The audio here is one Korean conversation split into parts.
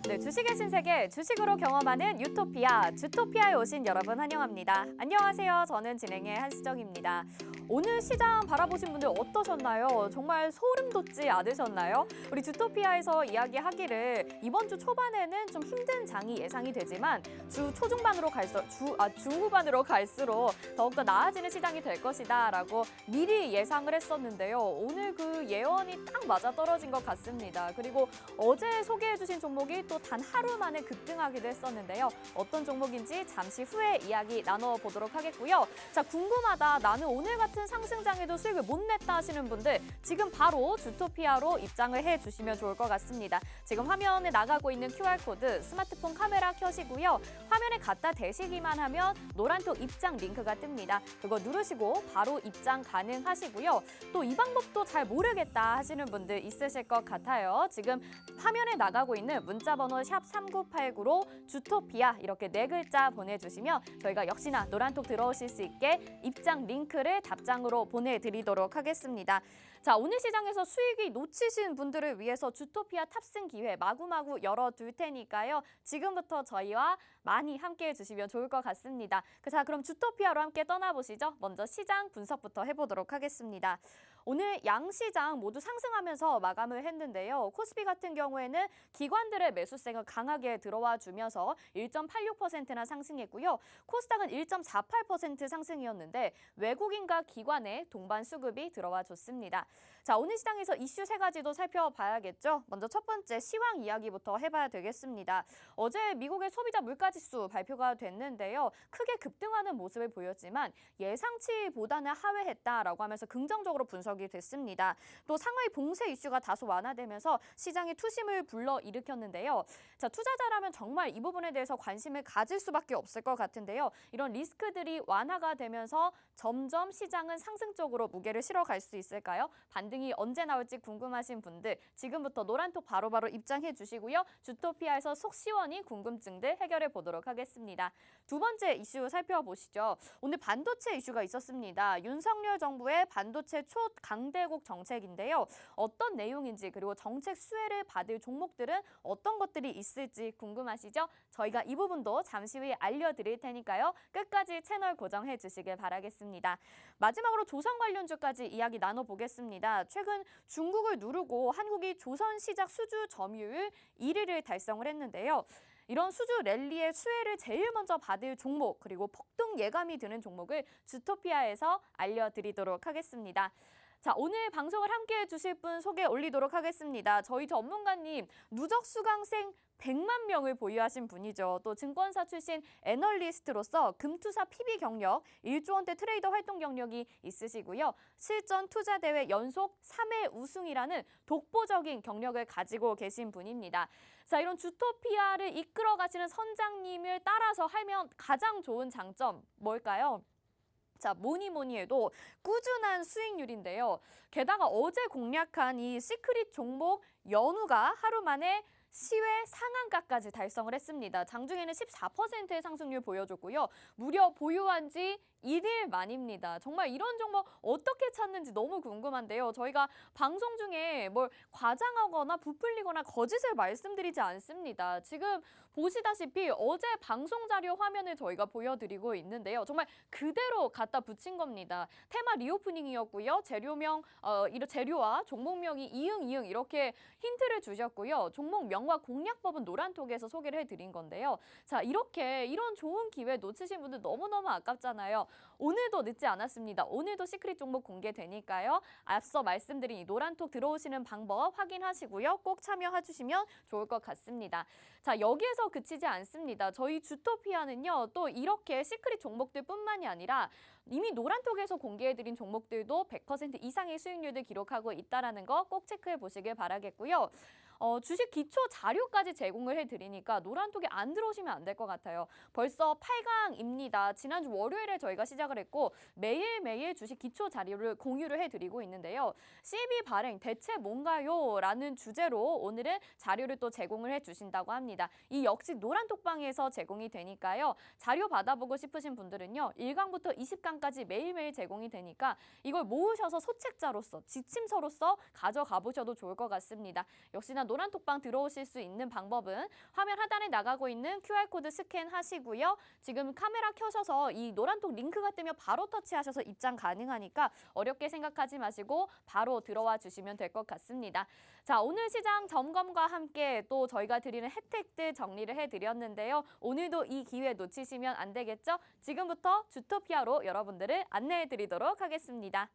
네, 주식의 신세계, 주식으로 경험하는 유토피아, 주토피아에 오신 여러분 환영합니다. 안녕하세요. 저는 진행의 한수정입니다. 오늘 시장 바라보신 분들 어떠셨나요? 정말 소름 돋지 않으셨나요? 우리 주토피아에서 이야기하기를 이번 주 초반에는 좀 힘든 장이 예상이 되지만 주 후반으로 갈수록 더욱더 나아지는 시장이 될 것이다 라고 미리 예상을 했었는데요. 오늘 그 예언이 딱 맞아 떨어진 것 같습니다. 그리고 어제 소개해주신 종목이 또 단 하루 만에 급등하기도 했었는데요. 어떤 종목인지 잠시 후에 이야기 나눠보도록 하겠고요. 자, 궁금하다. 나는 오늘 같은 상승장에도 수익을 못 냈다 하시는 분들 지금 바로 주토피아로 입장을 해주시면 좋을 것 같습니다. 지금 화면에 나가고 있는 QR코드 스마트폰 카메라 켜시고요. 화면에 갖다 대시기만 하면 노란톡 입장 링크가 뜹니다. 그거 누르시고 바로 입장 가능하시고요. 또 이 방법도 잘 모르겠다 하시는 분들 있으실 것 같아요. 지금 화면에 나가고 있는 문자번호 샵 3989로 주토피아 이렇게 4글자 보내주시면 저희가 역시나 노란톡 들어오실 수 있게 입장 링크를 답장으로 보내드리도록 하겠습니다. 자, 오늘 시장에서 수익이 놓치신 분들을 위해서 주토피아 탑승 기회 마구마구 열어둘 테니까요. 지금부터 저희와 많이 함께해 주시면 좋을 것 같습니다. 자, 그럼 주토피아로 함께 떠나보시죠. 먼저 시장 분석부터 해보도록 하겠습니다. 오늘 양시장 모두 상승하면서 마감을 했는데요. 코스피 같은 경우에는 기관들의 매수세가 강하게 들어와 주면서 1.86%나 상승했고요. 코스닥은 1.48% 상승이었는데 외국인과 기관의 동반 수급이 들어와 줬습니다. 자, 오늘 시장에서 이슈 3가지도 살펴봐야겠죠. 먼저 첫 번째 시황 이야기부터 해봐야 되겠습니다. 어제 미국의 소비자 물가지수 발표가 됐는데요. 크게 급등하는 모습을 보였지만 예상치보다는 하회했다라고 하면서 긍정적으로 분석이 됐습니다. 또 상하이 봉쇄 이슈가 다소 완화되면서 시장에 투심을 불러일으켰는데요. 자, 투자자라면 정말 이 부분에 대해서 관심을 가질 수밖에 없을 것 같은데요. 이런 리스크들이 완화가 되면서 점점 시장은 상승 쪽으로 무게를 실어갈 수 있을까요? 반등이 언제 나올지 궁금하신 분들 지금부터 노란톡 바로바로 입장해 주시고요. 주토피아에서 속 시원히 궁금증들 해결해 보도록 하겠습니다. 두 번째 이슈 살펴보시죠. 오늘 반도체 이슈가 있었습니다. 윤석열 정부의 반도체 초강대국 정책인데요. 어떤 내용인지 그리고 정책 수혜를 받을 종목들은 어떤 것들이 있을지 궁금하시죠? 저희가 이 부분도 잠시 후에 알려드릴 테니까요. 끝까지 채널 고정해 주시길 바라겠습니다. 마지막으로 조선 관련주까지 이야기 나눠보겠습니다. 최근 중국을 누르고 한국이 조선 시작 수주 점유율 1위를 달성을 했는데요. 이런 수주 랠리의 수혜를 제일 먼저 받을 종목 그리고 폭등 예감이 드는 종목을 주토피아에서 알려드리도록 하겠습니다. 자, 오늘 방송을 함께해 주실 분 소개 올리도록 하겠습니다. 저희 전문가님 누적 수강생 100만 명을 보유하신 분이죠. 또 증권사 출신 애널리스트로서 금투사 PB 경력, 1조 원대 트레이더 활동 경력이 있으시고요. 실전 투자 대회 연속 3회 우승이라는 독보적인 경력을 가지고 계신 분입니다. 자, 이런 주토피아를 이끌어 가시는 선장님을 따라서 하면 가장 좋은 장점 뭘까요? 자, 뭐니 해도 꾸준한 수익률인데요. 게다가 어제 공략한 이 시크릿 종목 연우가 하루 만에 시외 상한가까지 달성을 했습니다. 장중에는 14%의 상승률 보여줬고요. 무려 보유한 지 1일 만입니다. 정말 이런 종목 어떻게 찾는지 너무 궁금한데요. 저희가 방송 중에 뭘 과장하거나 부풀리거나 거짓을 말씀드리지 않습니다. 지금 보시다시피 어제 방송 자료 화면을 저희가 보여드리고 있는데요. 정말 그대로 갖다 붙인 겁니다. 테마 리오프닝이었고요. 재료와 종목명이 이응 이렇게 힌트를 주셨고요. 종목명과 공략법은 노란톡에서 소개를 해드린 건데요. 자, 이런 좋은 기회 놓치신 분들 너무너무 아깝잖아요. 오늘도 늦지 않았습니다. 오늘도 시크릿 종목 공개되니까요. 앞서 말씀드린 이 노란톡 들어오시는 방법 확인하시고요. 꼭 참여해 주시면 좋을 것 같습니다. 자, 여기에서 그치지 않습니다. 저희 주토피아는요. 또 이렇게 시크릿 종목들 뿐만이 아니라 이미 노란톡에서 공개해드린 종목들도 100% 이상의 수익률을 기록하고 있다는 거 꼭 체크해 보시길 바라겠고요. 주식 기초 자료까지 제공을 해드리니까 노란톡에 안 들어오시면 안 될 것 같아요. 벌써 8강입니다. 지난주 월요일에 저희가 시작을 했고 매일매일 주식 기초 자료를 공유를 해드리고 있는데요. CB 발행 대체 뭔가요? 라는 주제로 오늘은 자료를 또 제공을 해주신다고 합니다. 이 역시 노란톡방에서 제공이 되니까요. 자료 받아보고 싶으신 분들은요. 1강부터 20강까지 매일매일 제공이 되니까 이걸 모으셔서 소책자로서 지침서로서 가져가 보셔도 좋을 것 같습니다. 역시나 노란톡방 들어오실 수 있는 방법은 화면 하단에 나가고 있는 QR코드 스캔하시고요. 지금 카메라 켜셔서 이 노란톡 링크가 뜨면 바로 터치하셔서 입장 가능하니까 어렵게 생각하지 마시고 바로 들어와 주시면 될 것 같습니다. 자, 오늘 시장 점검과 함께 또 저희가 드리는 혜택들 정리를 해드렸는데요. 오늘도 이 기회 놓치시면 안 되겠죠? 지금부터 주토피아로 여러분들을 안내해드리도록 하겠습니다.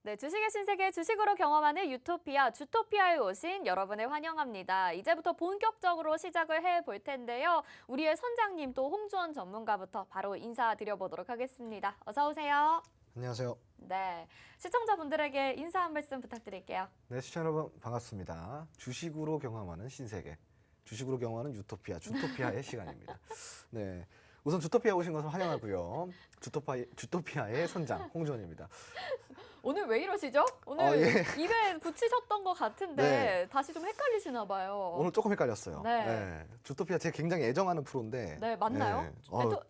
네, 주식의 신세계 주식으로 경험하는 유토피아, 주토피아에 오신 여러분을 환영합니다. 이제부터 본격적으로 시작을 해볼 텐데요. 우리의 선장님 또 홍주원 전문가부터 바로 인사드려보도록 하겠습니다. 어서 오세요. 안녕하세요. 네, 시청자분들에게 인사 한 말씀 부탁드릴게요. 네, 시청자 여러분 반갑습니다. 주식으로 경험하는 신세계, 주식으로 경험하는 유토피아, 주토피아의 시간입니다. 네, 우선 주토피아 오신 것을 환영하고요. 주토피아의 선장 홍주원입니다. 오늘 왜 이러시죠? 오늘 예. 입에 붙이셨던 것 같은데 네. 다시 좀 헷갈리시나 봐요. 오늘 조금 헷갈렸어요. 네. 주토피아 제가 굉장히 애정하는 프로인데. 네, 맞나요? 네.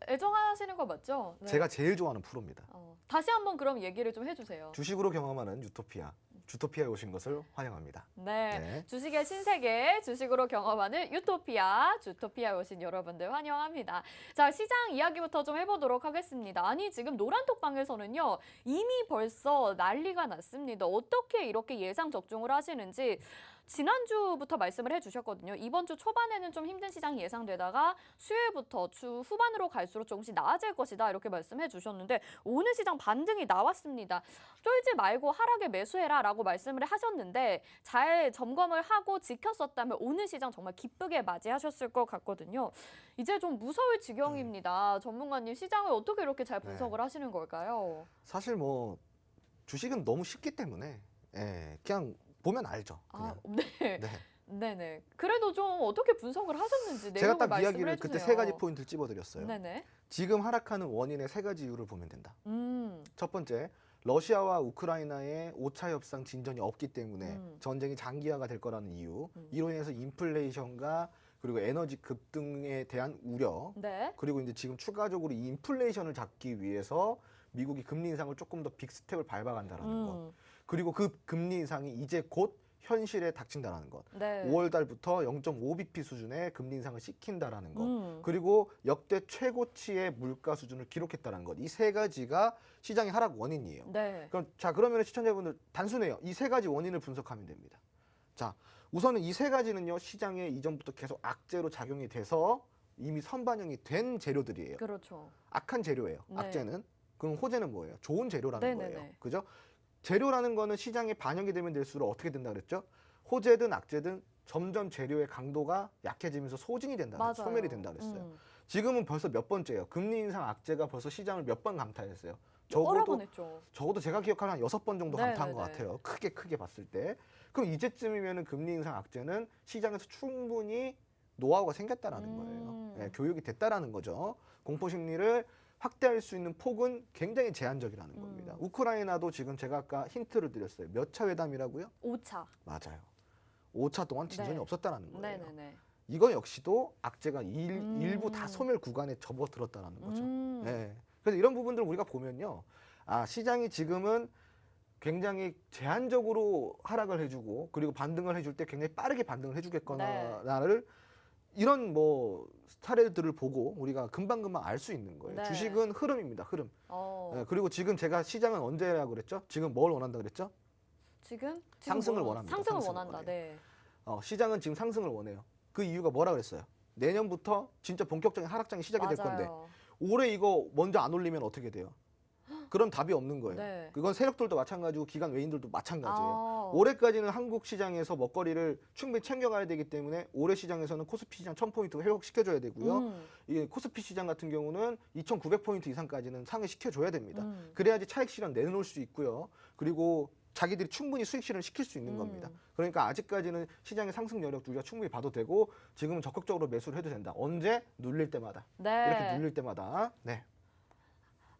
애정하시는 거 맞죠? 네. 제가 제일 좋아하는 프로입니다. 다시 한번 그럼 얘기를 좀 해주세요. 주식으로 경험하는 유토피아, 주토피아에 오신 것을 환영합니다. 네, 네. 주식의 신세계, 주식으로 경험하는 유토피아, 주토피아에 오신 여러분들 환영합니다. 자, 시장 이야기부터 좀 해보도록 하겠습니다. 아니, 지금 노란톡방에서는요, 이미 벌써 난리가 났습니다. 어떻게 이렇게 예상 적중을 하시는지 지난주부터 말씀을 해주셨거든요. 이번 주 초반에는 좀 힘든 시장이 예상되다가 수요일부터 주 후반으로 갈수록 조금씩 나아질 것이다 이렇게 말씀해 주셨는데 오늘 시장 반등이 나왔습니다. 쫄지 말고 하락에 매수해라라고 말씀을 하셨는데 잘 점검을 하고 지켰었다면 오늘 시장 정말 기쁘게 맞이하셨을 것 같거든요. 이제 좀 무서울 지경입니다. 전문가님, 시장을 어떻게 이렇게 잘 분석을 하시는 걸까요? 사실 뭐 주식은 너무 쉽기 때문에 그냥 보면 알죠. 그냥. 네. 네. 네네. 그래도 좀 어떻게 분석을 하셨는지 제가 내용을 딱 말씀을 이야기를 해주세요. 그때 세 가지 포인트를 찝어드렸어요. 네네. 지금 하락하는 원인의 세 가지 이유를 보면 된다. 음. 첫 번째, 러시아와 우크라이나의 5차 협상 진전이 없기 때문에 전쟁이 장기화가 될 거라는 이유, 이로 인해서 인플레이션과 그리고 에너지 급등에 대한 우려, 네. 그리고 이제 지금 추가적으로 이 인플레이션을 잡기 위해서 미국이 금리 인상을 조금 더 빅스텝을 밟아간다라는 것, 그리고 그 금리 인상이 이제 곧 현실에 닥친다라는 것. 네. 5월 달부터 0.5bp 수준의 금리 인상을 시킨다라는 것. 그리고 역대 최고치의 물가 수준을 기록했다는 것. 이 세 가지가 시장의 하락 원인이에요. 네. 그러면 시청자분들 단순해요. 이 세 가지 원인을 분석하면 됩니다. 자, 우선은 이 세 가지는요, 시장에 이전부터 계속 악재로 작용이 돼서 이미 선반영이 된 재료들이에요. 그렇죠. 악한 재료예요. 네. 악재는. 그럼 호재는 뭐예요? 좋은 재료라는 네네네. 거예요. 그죠? 재료라는 거는 시장에 반영이 되면 될수록 어떻게 된다 그랬죠? 호재든 악재든 점점 재료의 강도가 약해지면서 소진이 된다, 맞아요. 소멸이 된다 그랬어요. 지금은 벌써 몇 번째예요. 금리 인상 악재가 벌써 시장을 몇 번 감타했어요. 여러 번 했죠. 적어도 제가 기억하는 한 6번 정도 감타한 것 네네네. 같아요. 크게 봤을 때. 그럼 이제쯤이면은 금리 인상 악재는 시장에서 충분히 노하우가 생겼다라는 거예요. 네, 교육이 됐다라는 거죠. 공포 심리를 확대할 수 있는 폭은 굉장히 제한적이라는 겁니다. 우크라이나도 지금 제가 아까 힌트를 드렸어요. 몇 차 회담이라고요? 5차. 맞아요. 5차 동안 진전이 네. 없었다라는 거예요. 네네네. 이거 역시도 악재가 일부 다 소멸 구간에 접어들었다는 거죠. 네. 그래서 이런 부분들을 우리가 보면요. 아, 시장이 지금은 굉장히 제한적으로 하락을 해주고 그리고 반등을 해줄 때 굉장히 빠르게 반등을 해주겠거나를 이런 뭐 사례들을 보고 우리가 금방금방 알 수 있는 거예요. 네. 주식은 흐름입니다. 흐름. 네, 그리고 지금 제가 시장은 언제라고 그랬죠? 지금 뭘 원한다 그랬죠? 지금 상승을 뭐, 원합니다. 상승을 상승을 원한다. 원해요. 네. 시장은 지금 상승을 원해요. 그 이유가 뭐라 그랬어요? 내년부터 진짜 본격적인 하락장이 시작이 될 건데 맞아요. 올해 이거 먼저 안 올리면 어떻게 돼요? 그럼 답이 없는 거예요. 네. 그건 세력들도 마찬가지고 기관 외인들도 마찬가지예요. 아, 올해까지는 한국 시장에서 먹거리를 충분히 챙겨가야 되기 때문에 올해 시장에서는 코스피 시장 1000포인트 회복시켜줘야 되고요. 이 코스피 시장 같은 경우는 2900포인트 이상까지는 상회시켜줘야 됩니다. 그래야지 차익 실현 내놓을 수 있고요. 그리고 자기들이 충분히 수익 실현을 시킬 수 있는 겁니다. 그러니까 아직까지는 시장의 상승 여력 우리가 충분히 봐도 되고 지금은 적극적으로 매수를 해도 된다. 언제? 눌릴 때마다. 네. 이렇게 눌릴 때마다. 네.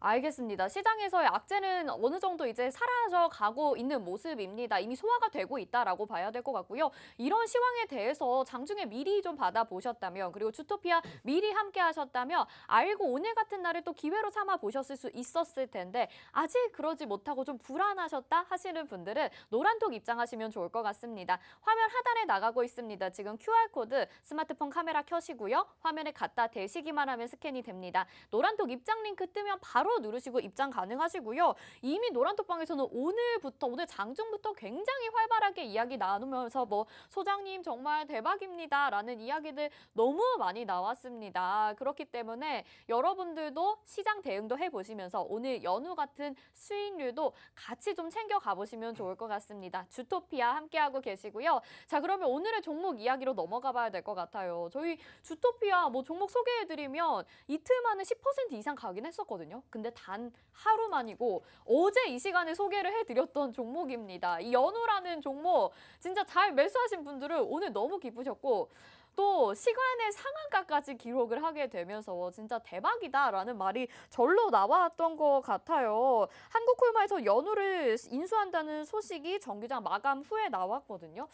알겠습니다. 시장에서의 악재는 어느 정도 이제 사라져 가고 있는 모습입니다. 이미 소화가 되고 있다라고 봐야 될 것 같고요. 이런 시황에 대해서 장중에 미리 좀 받아보셨다면 그리고 주토피아 미리 함께 하셨다면 알고 오늘 같은 날을 또 기회로 삼아 보셨을 수 있었을 텐데 아직 그러지 못하고 좀 불안하셨다 하시는 분들은 노란톡 입장하시면 좋을 것 같습니다. 화면 하단에 나가고 있습니다. 지금 QR코드 스마트폰 카메라 켜시고요. 화면에 갖다 대시기만 하면 스캔이 됩니다. 노란톡 입장 링크 뜨면 바로 누르시고 입장 가능하시고요. 이미 노란톡방에서는 오늘 장중부터 굉장히 활발하게 이야기 나누면서 뭐 소장님 정말 대박입니다라는 이야기들 너무 많이 나왔습니다. 그렇기 때문에 여러분들도 시장 대응도 해보시면서 오늘 연휴 같은 수익률도 같이 좀 챙겨 가보시면 좋을 것 같습니다. 주토피아 함께하고 계시고요. 자, 그러면 오늘의 종목 이야기로 넘어가 봐야 될 것 같아요. 저희 주토피아 뭐 종목 소개해드리면 이틀 만에 10% 이상 가긴 했었거든요. 근데 단 하루만이고 어제 이 시간에 소개를 해드렸던 종목입니다. 이 연우라는 종목 진짜 잘 매수하신 분들은 오늘 너무 기쁘셨고 또 시간의 상한가까지 기록을 하게 되면서 진짜 대박이다라는 말이 절로 나왔던 것 같아요. 한국콜마에서 연우를 인수한다는 소식이 정규장 마감 후에 나왔거든요.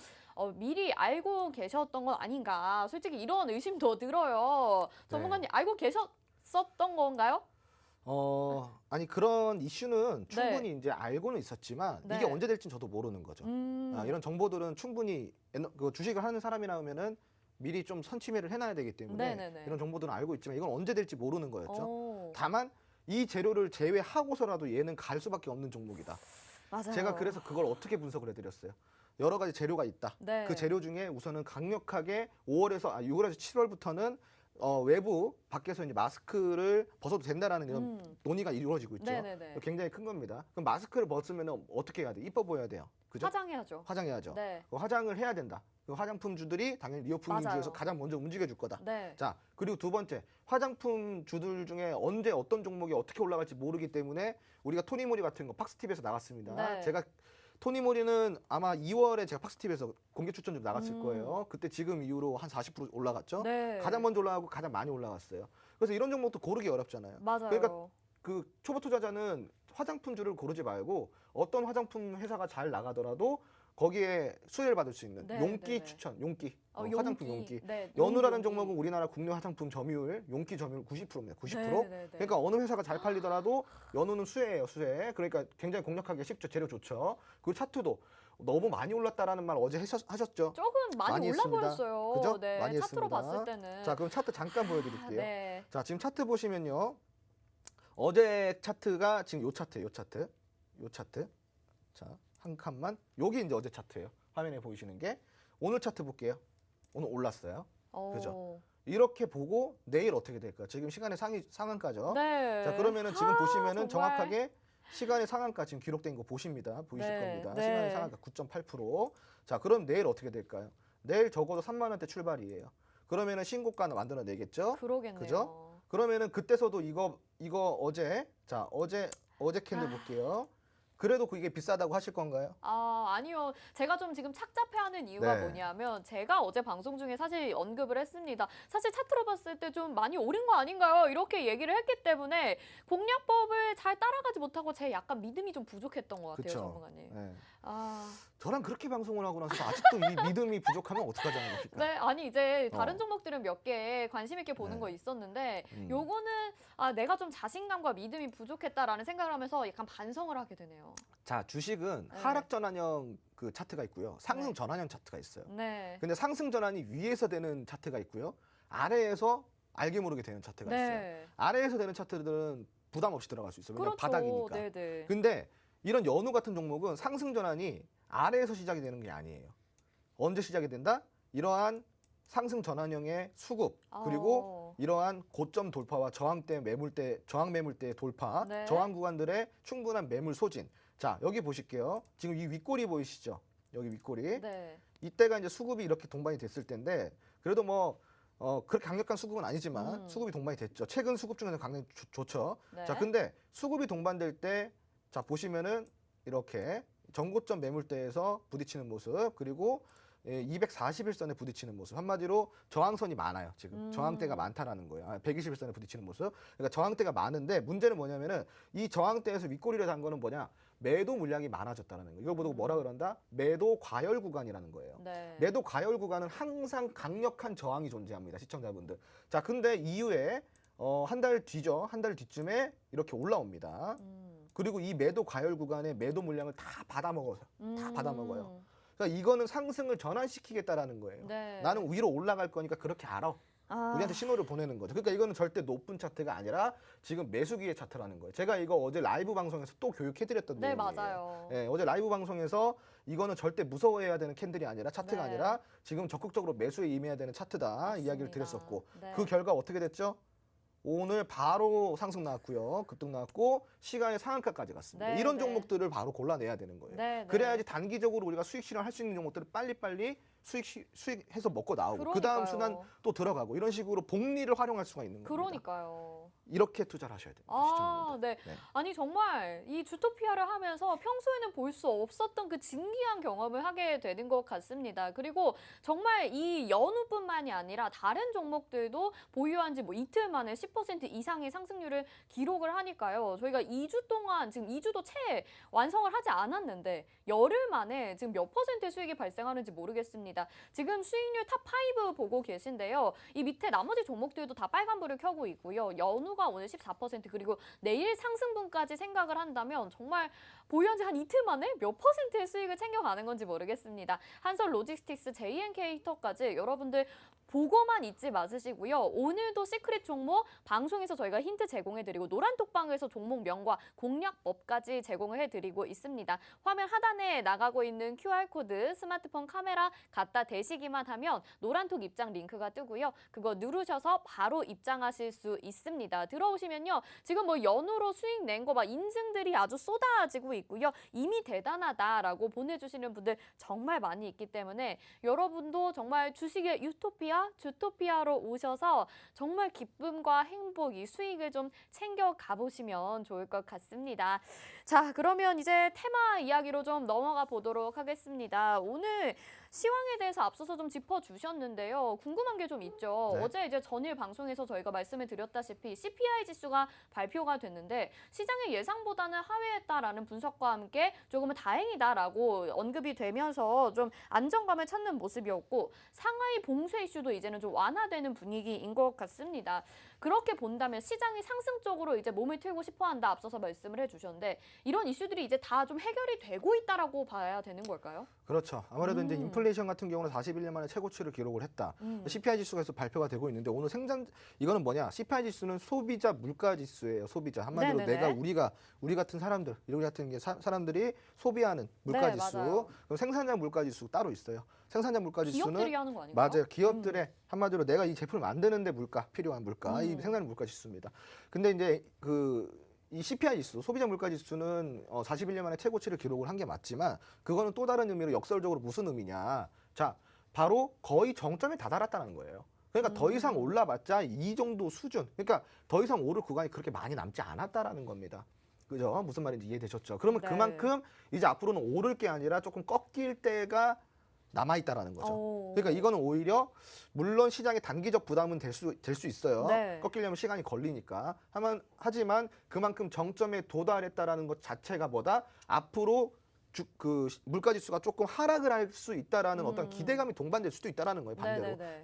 미리 알고 계셨던 건 아닌가. 솔직히 이런 의심도 들어요. 전문가님 알고 계셨었던 건가요? 아니 그런 이슈는 충분히 이제 알고는 있었지만 네. 이게 언제 될지는 저도 모르는 거죠. 이런 정보들은 충분히 그 주식을 하는 사람이라면은 미리 좀 선취매를 해놔야 되기 때문에 네네네. 이런 정보들은 알고 있지만 이건 언제 될지 모르는 거였죠. 오, 다만 이 재료를 제외하고서라도 얘는 갈 수밖에 없는 종목이다. 맞아요. 제가 그래서 그걸 어떻게 분석을 해드렸어요. 여러 가지 재료가 있다. 네. 그 재료 중에 우선은 강력하게 6월에서 7월부터는 외부 밖에서 이제 마스크를 벗어도 된다라는 이런 논의가 이루어지고 있죠. 네네네. 굉장히 큰 겁니다. 그럼 마스크를 벗으면 어떻게 해야 돼? 이뻐 보여야 돼요. 그죠? 화장해야죠. 화장해야죠. 네. 화장을 해야 된다. 그 화장품주들이 당연히 리오프닝주에서 맞아요. 가장 먼저 움직여 줄 거다. 네. 자, 그리고 두 번째, 화장품주들 중에 언제 어떤 종목이 어떻게 올라갈지 모르기 때문에 우리가 토니모리 같은 거 팍스TV에서 나갔습니다. 네. 제가 토니모리는 아마 2월에 제가 팍스TV에서 공개 추천 좀 나갔을 거예요. 그때 지금 이후로 한 40% 올라갔죠. 네. 가장 먼저 올라가고 가장 많이 올라갔어요. 그래서 이런 종목도 고르기 어렵잖아요. 맞아요. 그러니까 그 초보 투자자는 화장품주를 고르지 말고 어떤 화장품 회사가 잘 나가더라도 거기에 수혜를 받을 수 있는 네, 용기 네, 네. 추천, 용기, 용기. 화장품 용기. 네, 연우라는 용기. 종목은 우리나라 국내 화장품 점유율, 용기 점유율 90%입니다. 90%. 네, 네, 네. 그러니까 어느 회사가 잘 팔리더라도 연우는 수혜예요, 수혜. 그러니까 굉장히 공략하기 쉽죠, 재료 좋죠. 그 차트도 너무 많이 올랐다라는 말 어제 하셨죠? 조금 많이 했습니다. 올라버렸어요. 그죠? 네, 많이 차트로 했습니다. 봤을 때는. 자, 그럼 차트 잠깐 보여드릴게요. 네. 자, 지금 차트 보시면요. 어제 차트가 지금 요 차트. 자, 한 칸만. 여기 이제 어제 차트예요. 화면에 보이시는 게. 오늘 차트 볼게요. 오늘 올랐어요. 그죠? 이렇게 보고 내일 어떻게 될까요? 지금 시간의 상한가죠. 네. 자, 그러면은 지금 보시면은 정말. 정확하게 시간의 상한가 지금 기록된 거 보십니다. 보이실 네, 겁니다. 네. 시간의 상한가 9.8%. 자, 그럼 내일 어떻게 될까요? 내일 적어도 3만 원대 출발이에요. 그러면은 신고가는 만들어내겠죠? 그러겠네요. 그죠? 그러면은 그때서도 이거 어제 캔들 볼게요. 그래도 그게 비싸다고 하실 건가요? 아니요. 제가 좀 지금 착잡해하는 이유가 네. 뭐냐면 제가 어제 방송 중에 사실 언급을 했습니다. 사실 차트로 봤을 때 좀 많이 오른 거 아닌가요? 이렇게 얘기를 했기 때문에 공략법을 잘 따라가지 못하고 제 약간 믿음이 좀 부족했던 것 같아요, 그쵸. 전문가님. 네. 아, 저랑 그렇게 방송을 하고 나서 아직도 이 믿음이 부족하면 어떡하자는 겁니까? 네, 아니 이제 다른 어. 종목들은 몇 개 관심 있게 보는 네. 거 있었는데 음. 요거는 내가 좀 자신감과 믿음이 부족했다라는 생각을 하면서 약간 반성을 하게 되네요. 자, 주식은 네. 하락 전환형 그 차트가 있고요. 상승 네. 전환형 차트가 있어요. 네. 근데 상승 전환이 위에서 되는 차트가 있고요. 아래에서 알게 모르게 되는 차트가 있어요. 네. 아래에서 되는 차트들은 부담 없이 들어갈 수 있어요. 왜냐면 그렇죠. 바닥이니까. 네네. 근데 이런 연우 같은 종목은 상승 전환이 아래에서 시작이 되는 게 아니에요. 언제 시작이 된다? 이러한 상승 전환형의 수급 그리고 이러한 고점 돌파와 저항 매물대 돌파, 네. 저항 구간들의 충분한 매물 소진. 자, 여기 보실게요. 지금 이 윗꼬리 보이시죠? 여기 윗꼬리. 네. 이때가 이제 수급이 이렇게 동반이 됐을 텐데 그래도 뭐 그렇게 강력한 수급은 아니지만 수급이 동반이 됐죠. 최근 수급 중에는 강력히 좋죠. 네. 자, 근데 수급이 동반될 때 자, 보시면은 이렇게 전고점 매물대에서 부딪히는 모습 그리고 241선에 부딪히는 모습. 한마디로 저항선이 많아요. 지금 저항대가 많다라는 거예요. 121선에 부딪히는 모습. 그러니까 저항대가 많은데 문제는 뭐냐면은 이 저항대에서 윗꼬리를 단 거는 뭐냐? 매도 물량이 많아졌다는 거예요. 이걸 보고 뭐라 그런다? 매도 과열 구간이라는 거예요. 네. 매도 과열 구간은 항상 강력한 저항이 존재합니다. 시청자분들. 자, 근데 이후에 한 달 뒤죠. 한 달 뒤쯤에 이렇게 올라옵니다. 그리고 이 매도 과열 구간에 매도 물량을 다 받아먹어요. 다 받아먹어요. 그러니까 이거는 상승을 전환시키겠다라는 거예요. 네. 나는 위로 올라갈 거니까 그렇게 알아. 우리한테 신호를 보내는 거죠. 그러니까 이거는 절대 높은 차트가 아니라 지금 매수기의 차트라는 거예요. 제가 이거 어제 라이브 방송에서 또 교육해드렸던 네, 내용이에요. 맞아요. 네, 어제 라이브 방송에서 이거는 절대 무서워해야 되는 캔들이 아니라 차트가 네. 아니라 지금 적극적으로 매수에 임해야 되는 차트다 맞습니다. 이야기를 드렸었고 네. 그 결과 어떻게 됐죠? 오늘 바로 상승 나왔고요. 급등 나왔고 시간의 상한가까지 갔습니다. 네, 이런 네. 종목들을 바로 골라내야 되는 거예요. 네, 네. 그래야지 단기적으로 우리가 수익 실현할 수 있는 종목들을 빨리빨리 수익해서 먹고 나오고 그 다음 순환 또 들어가고 이런 식으로 복리를 활용할 수가 있는 겁니다. 그러니까요. 이렇게 투자를 하셔야 됩니다. 시청자분들. 네. 아니 정말 이 주토피아를 하면서 평소에는 볼 수 없었던 그 진기한 경험을 하게 되는 것 같습니다. 그리고 정말 이 연우뿐만이 아니라 다른 종목들도 보유한 지 뭐 이틀 만에 10% 이상의 상승률을 기록을 하니까요. 저희가 2주 동안 지금 2주도 채 완성을 하지 않았는데 열흘 만에 지금 몇 퍼센트의 수익이 발생하는지 모르겠습니다. 지금 수익률 탑5 보고 계신데요. 이 밑에 나머지 종목들도 다 빨간불을 켜고 있고요. 연우가 오늘 14% 그리고 내일 상승분까지 생각을 한다면 정말 보유한 지 한 이틀 만에 몇 퍼센트의 수익을 챙겨가는 건지 모르겠습니다. 한솔 로지스틱스, JNK터까지 여러분들 보고만 있지 마시고요. 오늘도 시크릿 종목 방송에서 저희가 힌트 제공해드리고 노란톡방에서 종목명과 공략법까지 제공을 해드리고 있습니다. 화면 하단에 나가고 있는 QR코드 스마트폰 카메라 갖다 대시기만 하면 노란톡 입장 링크가 뜨고요. 그거 누르셔서 바로 입장하실 수 있습니다. 들어오시면요. 지금 뭐 연으로 수익 낸 거 막 인증들이 아주 쏟아지고 있고요. 이미 대단하다라고 보내주시는 분들 정말 많이 있기 때문에 여러분도 정말 주식의 유토피아, 주토피아로 오셔서 정말 기쁨과 행복, 이 수익을 좀 챙겨 가보시면 좋을 것 같습니다. 자, 그러면 이제 테마 이야기로 좀 넘어가 보도록 하겠습니다. 오늘 시황에 대해서 앞서서 좀 짚어주셨는데요. 궁금한 게 좀 있죠. 네. 어제 이제 전일 방송에서 저희가 말씀을 드렸다시피 CPI 지수가 발표가 됐는데 시장의 예상보다는 하회했다라는 분석과 함께 조금은 다행이다라고 언급이 되면서 좀 안정감을 찾는 모습이었고 상하이 봉쇄 이슈도 이제는 좀 완화되는 분위기인 것 같습니다. 그렇게 본다면 시장이 상승 쪽으로 이제 몸을 틀고 싶어한다 앞서서 말씀을 해주셨는데 이런 이슈들이 이제 다 좀 해결이 되고 있다라고 봐야 되는 걸까요? 그렇죠. 아무래도 이제 인플레이션 같은 경우는 41년 만에 최고치를 기록을 했다. CPI 지수가 계속 발표가 되고 있는데 오늘 이거는 뭐냐? CPI 지수는 소비자 물가 지수예요. 소비자. 한마디로 네네네. 우리 같은 사람들, 우리 같은 사람들이 소비하는 물가 네, 지수. 맞아요. 그럼 생산자 물가 지수 따로 있어요. 생산자 물가 지수는 기업들이 하는 거 아닌가요? 맞아요. 기업들의 한마디로 내가 이 제품을 만드는데 필요한 물가, 이 생산 물가 지수입니다. 근데 이제 이 CPI 지수, 소비자 물가 지수는 41년 만에 최고치를 기록을 한 게 맞지만 그거는 또 다른 의미로 역설적으로 무슨 의미냐? 자, 바로 거의 정점에 다다랐다는 거예요. 그러니까 더 이상 올라봤자 이 정도 수준. 그러니까 더 이상 오를 구간이 그렇게 많이 남지 않았다라는 겁니다. 그죠? 무슨 말인지 이해되셨죠? 그러면 네. 그만큼 이제 앞으로는 오를 게 아니라 조금 꺾일 때가 남아있다라는 거죠. 그러니까 이거는 오히려 물론 시장의 단기적 부담은 될 수 있어요. 네. 꺾이려면 시간이 걸리니까. 하지만 그만큼 정점에 도달했다라는 것 자체가 뭐다? 앞으로 물가 지수가 조금 하락을 할 수 있다라는 어떤 기대감이 동반될 수도 있다라는 거예요. 반대로. 네네네.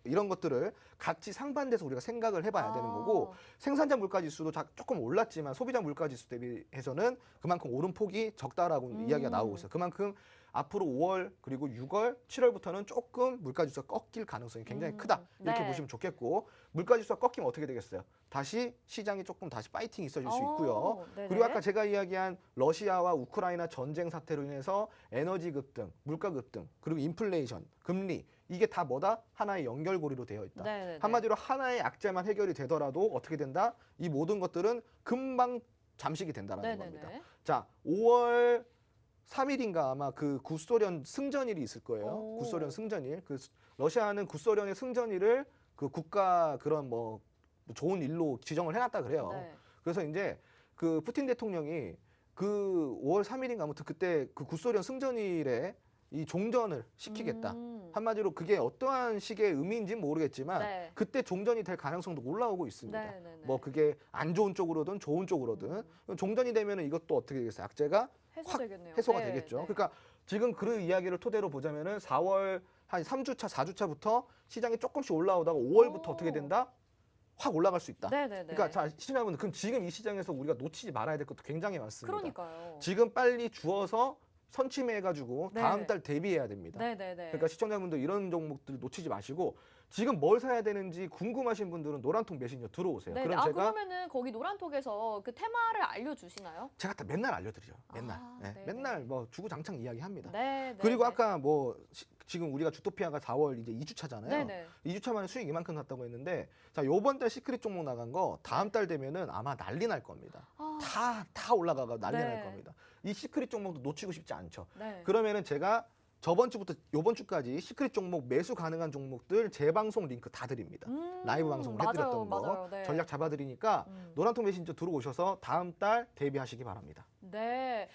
이런 것들을 같이 상반돼서 우리가 생각을 해봐야 되는 거고 생산자 물가 지수도 조금 올랐지만 소비자 물가 지수 대비해서는 그만큼 오른 폭이 적다라고 이야기가 나오고 있어요. 그만큼 앞으로 5월 그리고 6월, 7월부터는 조금 물가지수가 꺾일 가능성이 굉장히 크다. 이렇게 네. 보시면 좋겠고 물가지수가 꺾이면 어떻게 되겠어요? 다시 시장이 조금 다시 파이팅이 있어질 수 있고요. 네네. 그리고 아까 제가 이야기한 러시아와 우크라이나 전쟁 사태로 인해서 에너지 급등, 물가 급등, 그리고 인플레이션, 금리 이게 다 뭐다? 하나의 연결고리로 되어 있다. 네네네. 한마디로 하나의 악재만 해결이 되더라도 어떻게 된다? 이 모든 것들은 금방 잠식이 된다는 겁니다. 네네네. 자, 5월 3일인가 아마 그 구소련 승전일이 있을 거예요. 오. 구소련 승전일. 그 러시아는 구소련의 승전일을 그 국가 그런 뭐 좋은 일로 지정을 해놨다 그래요. 네. 그래서 이제 그 푸틴 대통령이 그 5월 3일인가 아무튼 그때 그 구소련 승전일에 이 종전을 시키겠다. 한마디로 그게 어떠한 식의 의미인지는 모르겠지만 네. 그때 종전이 될 가능성도 올라오고 있습니다. 네네네. 뭐 그게 안 좋은 쪽으로든 좋은 쪽으로든 종전이 되면은 이것도 어떻게 되겠어요? 악재가 해소되겠네요. 해소가 네, 되겠죠. 네. 그러니까 지금 그 이야기를 토대로 보자면은 4월 한 3주차, 4주차부터 시장이 조금씩 올라오다가 5월부터 오. 어떻게 된다? 확 올라갈 수 있다. 네네네. 그러니까 자, 시청자분들 그럼 지금 이 시장에서 우리가 놓치지 말아야 될 것도 굉장히 많습니다. 그러니까요. 지금 빨리 주어서 선취매해가지고 네. 다음 달 대비해야 됩니다. 네네네. 그러니까 시청자분들 이런 종목들 놓치지 마시고 지금 뭘 사야 되는지 궁금하신 분들은 노란통 메신저 들어오세요. 네네. 그럼 아, 제가 그러면은 거기 노란톡에서 그 테마를 알려주시나요? 제가 다 맨날 알려드리죠. 맨날. 아, 네, 네네. 맨날 뭐 주구장창 이야기합니다. 네. 그리고 아까 뭐 지금 우리가 주토피아가 4월 이제 2주차잖아요. 네네. 2주차 만에 수익 이만큼 났다고 했는데 자 요번 달 시크릿 종목 나간 거 다음 달 되면은 아마 난리 날 겁니다. 아, 다 올라가가 난리 네. 날 겁니다. 이 시크릿 종목도 놓치고 싶지 않죠. 네. 그러면은 제가 저번 주부터 요번 주까지 시크릿 종목 매수 가능한 종목들 재방송 링크 다 드립니다. 라이브 방송을 맞아요, 해드렸던 거 맞아요. 네. 전략 잡아드리니까 노란통 메신저 들어오셔서 다음 달 대비하시기 바랍니다. 네.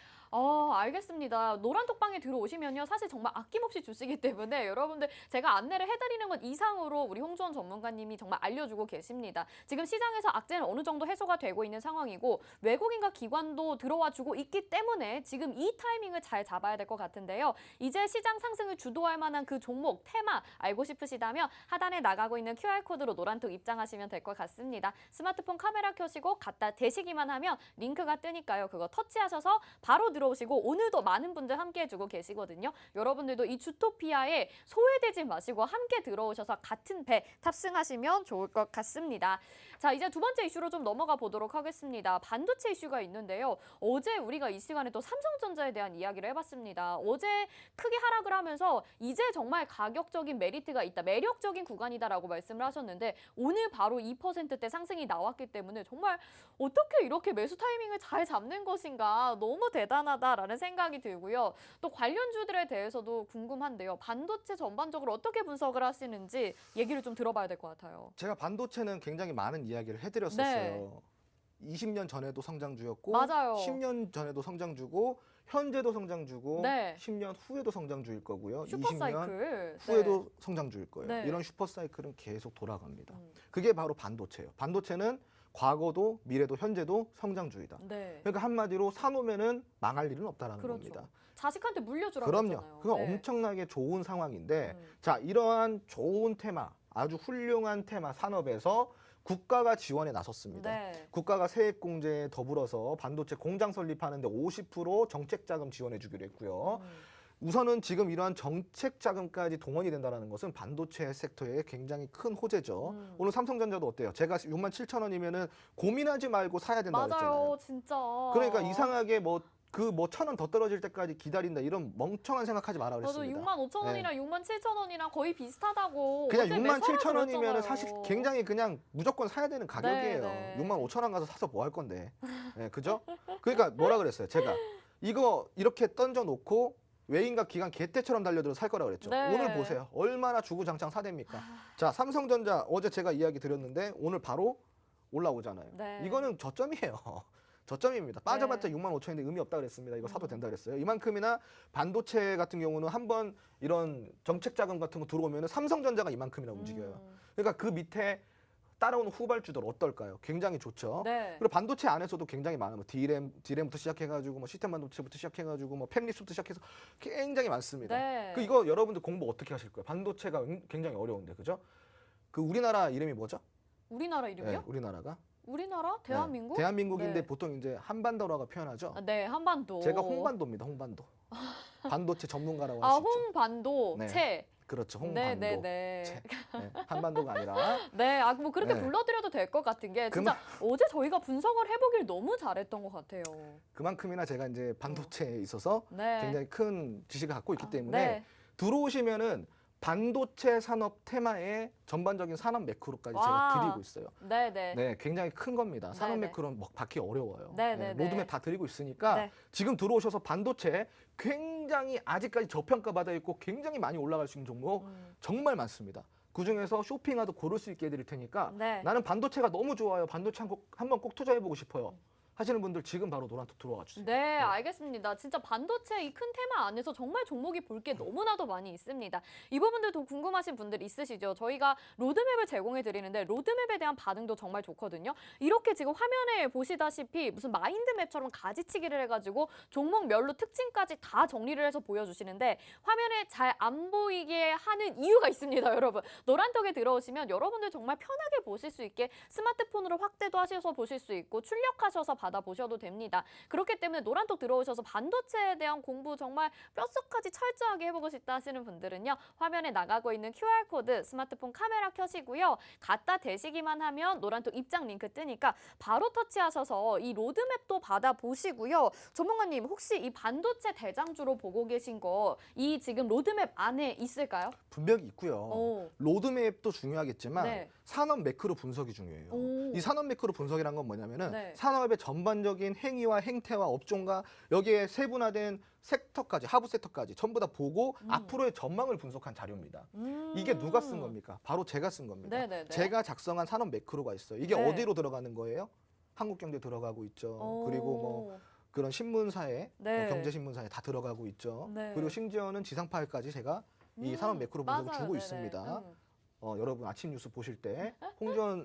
알겠습니다. 노란톡방에 들어오시면요. 사실 정말 아낌없이 주시기 때문에 여러분들 제가 안내를 해드리는 것 이상으로 우리 홍주원 전문가님이 정말 알려주고 계십니다. 지금 시장에서 악재는 어느 정도 해소가 되고 있는 상황이고 외국인과 기관도 들어와 주고 있기 때문에 지금 이 타이밍을 잘 잡아야 될 것 같은데요. 이제 시장 상승을 주도할 만한 그 종목, 테마 알고 싶으시다면 하단에 나가고 있는 QR코드로 노란톡 입장하시면 될 것 같습니다. 스마트폰 카메라 켜시고 갖다 대시기만 하면 링크가 뜨니까요. 그거 터치하셔서 바로 들어오시고 오늘도 많은 분들 함께 해주고 계시거든요. 여러분들도 이 주토피아에 소외되지 마시고 함께 들어오셔서 같은 배 탑승하시면 좋을 것 같습니다. 자, 이제 두 번째 이슈로 좀 넘어가 보도록 하겠습니다. 반도체 이슈가 있는데요. 어제 우리가 이 시간에 또 삼성전자에 대한 이야기를 해봤습니다. 어제 크게 하락을 하면서 이제 정말 가격적인 메리트가 있다, 매력적인 구간이다라고 말씀을 하셨는데 오늘 바로 2%대 상승이 나왔기 때문에 정말 어떻게 이렇게 매수 타이밍을 잘 잡는 것인가 너무 대단하다라는 생각이 들고요. 또 관련주들에 대해서도 궁금한데요. 반도체 전반적으로 어떻게 분석을 하시는지 얘기를 좀 들어봐야 될 것 같아요. 제가 반도체는 굉장히 많은 이야기를 해드렸었어요. 20년 전에도 성장주였고 맞아요. 10년 전에도 성장주고 현재도 성장주고 네. 10년 후에도 성장주일 거고요. 20년 슈퍼사이클. 후에도 성장주일 거예요. 네. 이런 슈퍼사이클은 계속 돌아갑니다. 그게 바로 반도체예요. 반도체는 과거도 미래도 현재도 성장주의다. 네. 그러니까 한마디로 사놓으면은 망할 일은 없다라는 그렇죠. 겁니다. 자식한테 물려주라고 그럼요. 했잖아요. 그건 네. 엄청나게 좋은 상황인데 음. 자 이러한 좋은 테마, 아주 훌륭한 테마 산업에서 국가가 지원에 나섰습니다. 네. 국가가 세액 공제에 더불어서 반도체 공장 설립하는데 50% 정책 자금 지원해 주기로 했고요. 우선은 지금 이러한 정책 자금까지 동원이 된다는 것은 반도체 섹터에 굉장히 큰 호재죠. 오늘 삼성전자도 어때요? 제가 67,000원이면은 고민하지 말고 사야 된다고 했잖아요. 맞아요, 진짜. 그러니까 이상하게 뭐 1,000원 더 떨어질 때까지 기다린다 이런 멍청한 생각하지 마라 저도 그랬습니다. 65,000원이랑 67,000원이랑 거의 비슷하다고. 그냥 어제 매수하라 67,000원이면 그랬잖아요. 사실 굉장히 그냥 무조건 사야 되는 가격이에요. 네. 65,000원 가서 사서 뭐 할 건데. 네, 그죠? 그러니까 뭐라 그랬어요? 제가 이거 이렇게 던져 놓고 외인과 기관 개떼처럼 달려들어 살 거라 그랬죠. 네. 오늘 보세요. 얼마나 주구장창 사댑니까? 자, 삼성전자 어제 제가 이야기 드렸는데 오늘 바로 올라오잖아요. 네. 이거는 저점이에요. 저점입니다. 빠져봤자 네. 65,000원인데 의미 없다 그랬습니다. 이거 사도 된다 그랬어요. 이만큼이나 반도체 같은 경우는 한번 이런 정책 자금 같은 거 들어오면 삼성전자가 이만큼이나 움직여요. 그러니까 그 밑에 따라오는 후발주들 어떨까요? 굉장히 좋죠. 네. 그리고 반도체 안에서도 굉장히 많아요. 뭐 디램부터 시작해가지고 뭐 시스템 반도체부터 시작해가지고 뭐 팹리스부터 시작해서 굉장히 많습니다. 네. 그 이거 여러분들 공부 어떻게 하실 거예요? 반도체가 굉장히 어려운데 그죠? 그 우리나라 이름이 뭐죠? 우리나라 이름이요? 네, 우리나라가 우리나라? 대한민국? 네, 대한민국인데 네. 보통 이제 한반도라고 표현하죠. 네, 한반도. 제가 홍반도입니다. 홍반도. 반도체 전문가라고 아, 할 수 있죠. 홍반도체. 그렇죠. 네, 홍반도. 네, 네. 채. 네, 한반도가 아니라. 네, 아, 뭐 그렇게 네. 불러드려도 될 것 같은 게 진짜 어제 저희가 분석을 해보길 너무 잘했던 것 같아요. 그만큼이나 제가 이제 반도체에 있어서 네. 굉장히 큰 지식을 갖고 있기 때문에 네. 들어오시면은 반도체 산업 테마의 전반적인 산업 매크로까지 와. 제가 드리고 있어요. 네, 네. 네, 굉장히 큰 겁니다. 산업 네, 네. 매크로는 막 받기 어려워요. 네, 네, 네. 로드맵 다 드리고 있으니까 네. 지금 들어오셔서 반도체 굉장히 아직까지 저평가받아 있고 굉장히 많이 올라갈 수 있는 종목 정말 많습니다. 그중에서 쇼핑하도 고를 수 있게 해드릴 테니까 네. 나는 반도체가 너무 좋아요. 반도체 한번 꼭 투자해보고 싶어요. 하시는 분들 지금 바로 노란톡 들어와 주세요. 네, 알겠습니다. 진짜 반도체 이 큰 테마 안에서 정말 종목이 볼 게 너무나도 많이 있습니다. 이 부분들도 궁금하신 분들 있으시죠? 저희가 로드맵을 제공해 드리는데 로드맵에 대한 반응도 정말 좋거든요. 이렇게 지금 화면에 보시다시피 무슨 마인드맵처럼 가지치기를 해가지고 종목별로 특징까지 다 정리를 해서 보여주시는데 화면에 잘 안 보이게 하는 이유가 있습니다, 여러분. 노란톡에 들어오시면 여러분들 정말 편하게 보실 수 있게 스마트폰으로 확대도 하셔서 보실 수 있고 출력하셔서 받아보셔도 됩니다. 그렇기 때문에 노란톡 들어오셔서 반도체에 대한 공부 정말 뼛속까지 철저하게 해보고 싶다 하시는 분들은요. 화면에 나가고 있는 QR코드 스마트폰 카메라 켜시고요. 갖다 대시기만 하면 노란톡 입장 링크 뜨니까 바로 터치하셔서 이 로드맵도 받아보시고요. 전문가님 혹시 이 반도체 대장주로 보고 계신 거 이 지금 로드맵 안에 있을까요? 분명히 있고요. 오. 로드맵도 중요하겠지만 네. 산업 매크로 분석이 중요해요. 오. 이 산업 매크로 분석이란 건 뭐냐면은 네. 산업의 전반적인 행위와 행태와 업종과 여기에 세분화된 섹터까지 하부 섹터까지 전부 다 보고 앞으로의 전망을 분석한 자료입니다. 이게 누가 쓴 겁니까? 바로 제가 쓴 겁니다. 네네네. 제가 작성한 산업 매크로가 있어요. 이게 네. 어디로 들어가는 거예요? 한국경제 들어가고 있죠. 오. 그리고 뭐 그런 신문사에 네. 경제신문사에 다 들어가고 있죠. 네. 그리고 심지어는 지상파일까지 제가 이 산업 매크로 분석을 맞아요. 주고 네네. 있습니다. 여러분 아침 뉴스 보실 때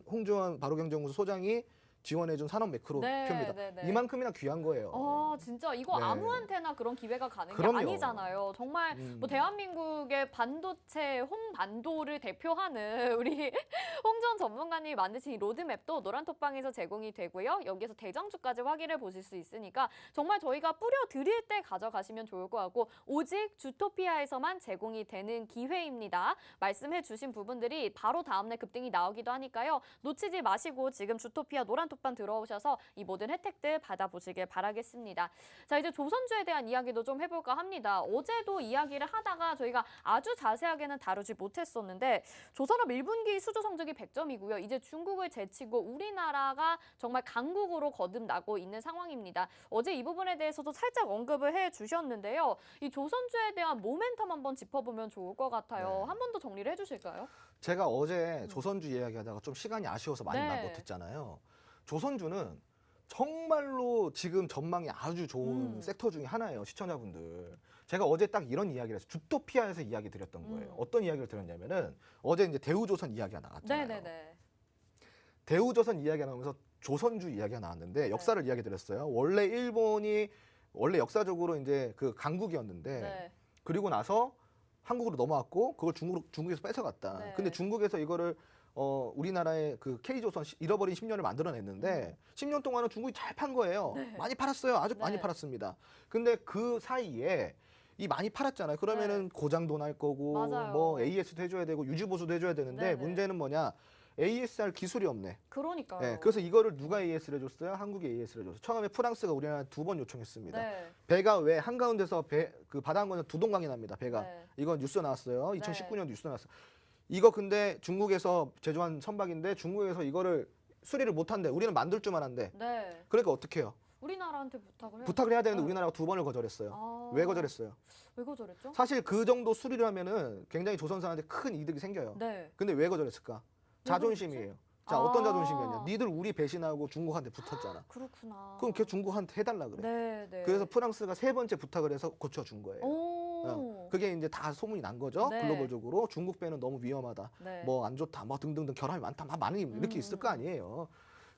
홍주원 바로경제연구소 소장이 지원해준 산업 매크로 네, 표입니다. 네, 네. 이만큼이나 귀한 거예요. 진짜 이거 네. 아무한테나 그런 기회가 가는 그럼요. 게 아니잖아요. 정말 뭐 대한민국의 반도체 홍반도를 대표하는 우리 홍전 전문가님이 만드신 이 로드맵도 노란톡방에서 제공이 되고요. 여기서 대장주까지 확인해 보실 수 있으니까 정말 저희가 뿌려 드릴 때 가져가시면 좋을 것 같고 오직 주토피아에서만 제공이 되는 기회입니다. 말씀해 주신 부분들이 바로 다음날 급등이 나오기도 하니까요. 놓치지 마시고 지금 주토피아 노란톡방 들어오셔서 이 모든 혜택들 받아보시길 바라겠습니다. 자, 이제 조선주에 대한 이야기도 좀 해볼까 합니다. 어제도 이야기를 하다가 저희가 아주 자세하게는 다루지 못했었는데 조선업 1분기 수주 성적이 100점이고요. 이제 중국을 제치고 우리나라가 정말 강국으로 거듭나고 있는 상황입니다. 어제 이 부분에 대해서도 살짝 언급을 해주셨는데요. 이 조선주에 대한 모멘텀 한번 짚어보면 좋을 것 같아요. 네. 한 번 더 정리를 해주실까요? 제가 어제 조선주 이야기하다가 좀 시간이 아쉬워서 많이 네. 말 못했잖아요. 조선주는 정말로 지금 전망이 아주 좋은 섹터 중에 하나예요. 시청자분들. 제가 어제 딱 이런 이야기를 했어요. 주토피아에서 이야기 드렸던 거예요. 어떤 이야기를 드렸냐면은 어제 이제 대우조선 이야기가 나왔잖아요. 네네네. 대우조선 이야기가 나오면서 조선주 이야기가 나왔는데 역사를 이야기 드렸어요. 원래 일본이 원래 역사적으로 이제 그 강국이었는데 네. 그리고 나서 한국으로 넘어왔고 그걸 중국에서 뺏어갔다. 네. 근데 중국에서 이거를 우리나라의 그 K조선 잃어버린 10년을 만들어냈는데 10년 동안은 중국이 잘 판 거예요. 네. 많이 팔았어요. 아주 많이 네. 팔았습니다. 근데 그 사이에 이 많이 팔았잖아요. 그러면은 고장도 날 거고 맞아요. 뭐 AS도 해줘야 되고 유지보수도 해줘야 되는데 네네. 문제는 뭐냐? ASR 기술이 없네. 그러니까요. 네, 그래서 이거를 누가 AS를 해줬어요? 한국이 AS를 해줬어요. 처음에 프랑스가 우리나라 2번 요청했습니다. 네. 배가 왜 한가운데서 그 바다 한 건은 두 동강이 납니다. 배가. 네. 이건 뉴스 나왔어요. 네. 2019년 뉴스 나왔어요. 이거 근데 중국에서 제조한 선박인데 중국에서 이거를 수리를 못 한대. 우리는 만들 줄만 한대. 네. 그러니까 어떻게 해요? 우리나라한테 부탁을 해요. 부탁을 해야 되는데 네. 우리나라가 2번을 거절했어요. 아. 왜 거절했어요? 왜 거절했죠? 사실 그 정도 수리를 하면은 굉장히 조선사한테 큰 이득이 생겨요. 네. 근데 왜 거절했을까? 자존심이에요. 자, 아. 어떤 자존심이었냐? 니들 우리 배신하고 중국한테 붙었잖아. 그렇구나. 그럼 걔 중국한테 해달라 그래. 네, 네. 그래서 프랑스가 3번째 부탁을 해서 고쳐준 거예요. 오. 그게 이제 다 소문이 난 거죠. 네. 글로벌적으로 중국 배는 너무 위험하다. 네. 뭐 안 좋다. 뭐 등등등 결함이 많다. 막 많이 이렇게 있을 거 아니에요.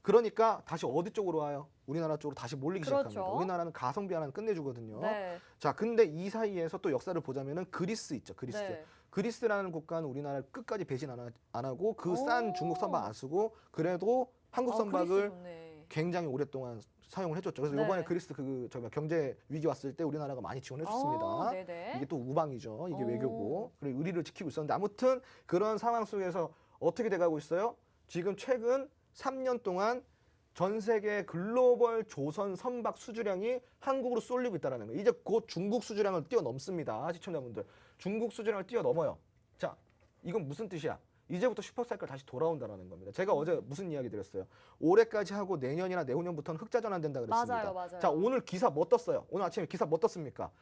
그러니까 다시 어디 쪽으로 와요? 우리나라 쪽으로 다시 몰리기 그렇죠. 시작합니다. 우리나라는 가성비 하나는 끝내주거든요. 네. 자, 근데 이 사이에서 또 역사를 보자면은 그리스 있죠. 그리스. 네. 그리스라는 국가는 우리나라를 끝까지 배신 안 하고 그 오. 싼 중국 선박 안 쓰고 그래도 한국 아, 선박을 그리스 좋네. 굉장히 오랫동안 사용을 해줬죠. 그래서 네. 이번에 그리스 경제 위기 왔을 때 우리나라가 많이 지원해줬습니다. 네네. 이게 또 우방이죠. 이게 오. 외교고. 그리고 의리를 지키고 있었는데 아무튼 그런 상황 속에서 어떻게 돼가고 있어요? 지금 최근 3년 동안 전 세계 글로벌 조선 선박 수주량이 한국으로 쏠리고 있다는 거예요. 이제 곧 중국 수주량을 뛰어넘습니다. 시청자분들. 중국 수주량을 뛰어넘어요. 자, 이건 무슨 뜻이야? 이제부터 슈퍼사이클 다시 돌아온다는 겁니다. 제가 어제 무슨 이야기 드렸어요? 올해까지 하고 내년이나 내후년부터는 흑자 전환된다 그랬습니다. 맞아요. 자, 오늘 기사 뭐 떴어요? 오늘 아침에 기사 뭐 떴습니까?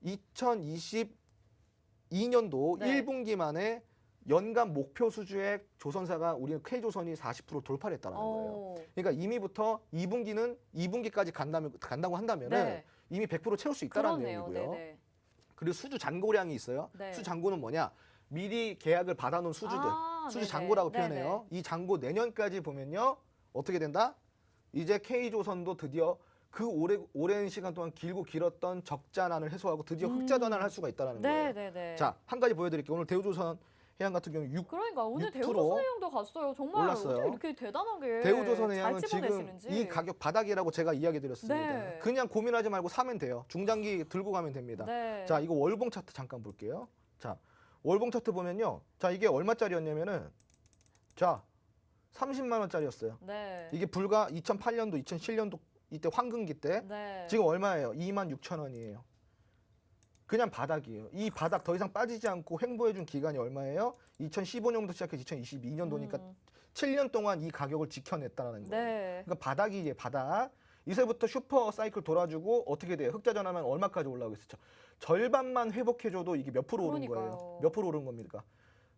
2022년도 네. 1분기 만에 연간 목표 수주액 조선사가 우리는 K조선이 40% 돌파를 했다는 거예요. 그러니까 이미부터 2분기까지 간다고 한다면 네. 이미 100% 채울 수 있다는 그러네요. 내용이고요. 네네. 그리고 수주 잔고량이 있어요. 네. 수주 잔고는 뭐냐? 미리 계약을 받아놓은 수주들, 수주 네네. 잔고라고 네네. 표현해요. 이 잔고 내년까지 보면요, 어떻게 된다? 이제 K조선도 드디어 그 오랜 시간 동안 길었던 적자난을 해소하고 드디어 흑자 전환을 할 수가 있다는 거예요. 네네네. 자, 한 가지 보여드릴게요. 오늘 대우조선 해양 같은 경우 그러니까 오늘 6% 대우조선해양도 갔어요. 정말 올랐어요. 어떻게 이렇게 대단하게 대우조선해양은 잘 지금 집어내시는지. 이 가격 바닥이라고 제가 이야기 드렸습니다. 네. 그냥 고민하지 말고 사면 돼요. 중장기 들고 가면 됩니다. 네. 자, 이거 월봉 차트 잠깐 볼게요. 자, 월봉 차트 보면요. 자, 이게 얼마짜리였냐면은 자, 30만 원짜리였어요. 네. 이게 불과 2008년도, 2007년도 이때 황금기 때 네. 지금 얼마예요? 26,000원이에요. 그냥 바닥이에요. 이 바닥 더 이상 빠지지 않고 횡보해준 기간이 얼마예요? 2015년도 시작해서 2022년도니까 7년 동안 이 가격을 지켜냈다는 거예요. 네. 그러니까 바닥이 이제 바닥. 이제부터 슈퍼 사이클 돌아주고 어떻게 돼요? 흑자 전환하면 얼마까지 올라오겠어요? 절반만 회복해줘도 이게 몇 프로 오른 그러니까요. 거예요? 몇 프로 오른 겁니까?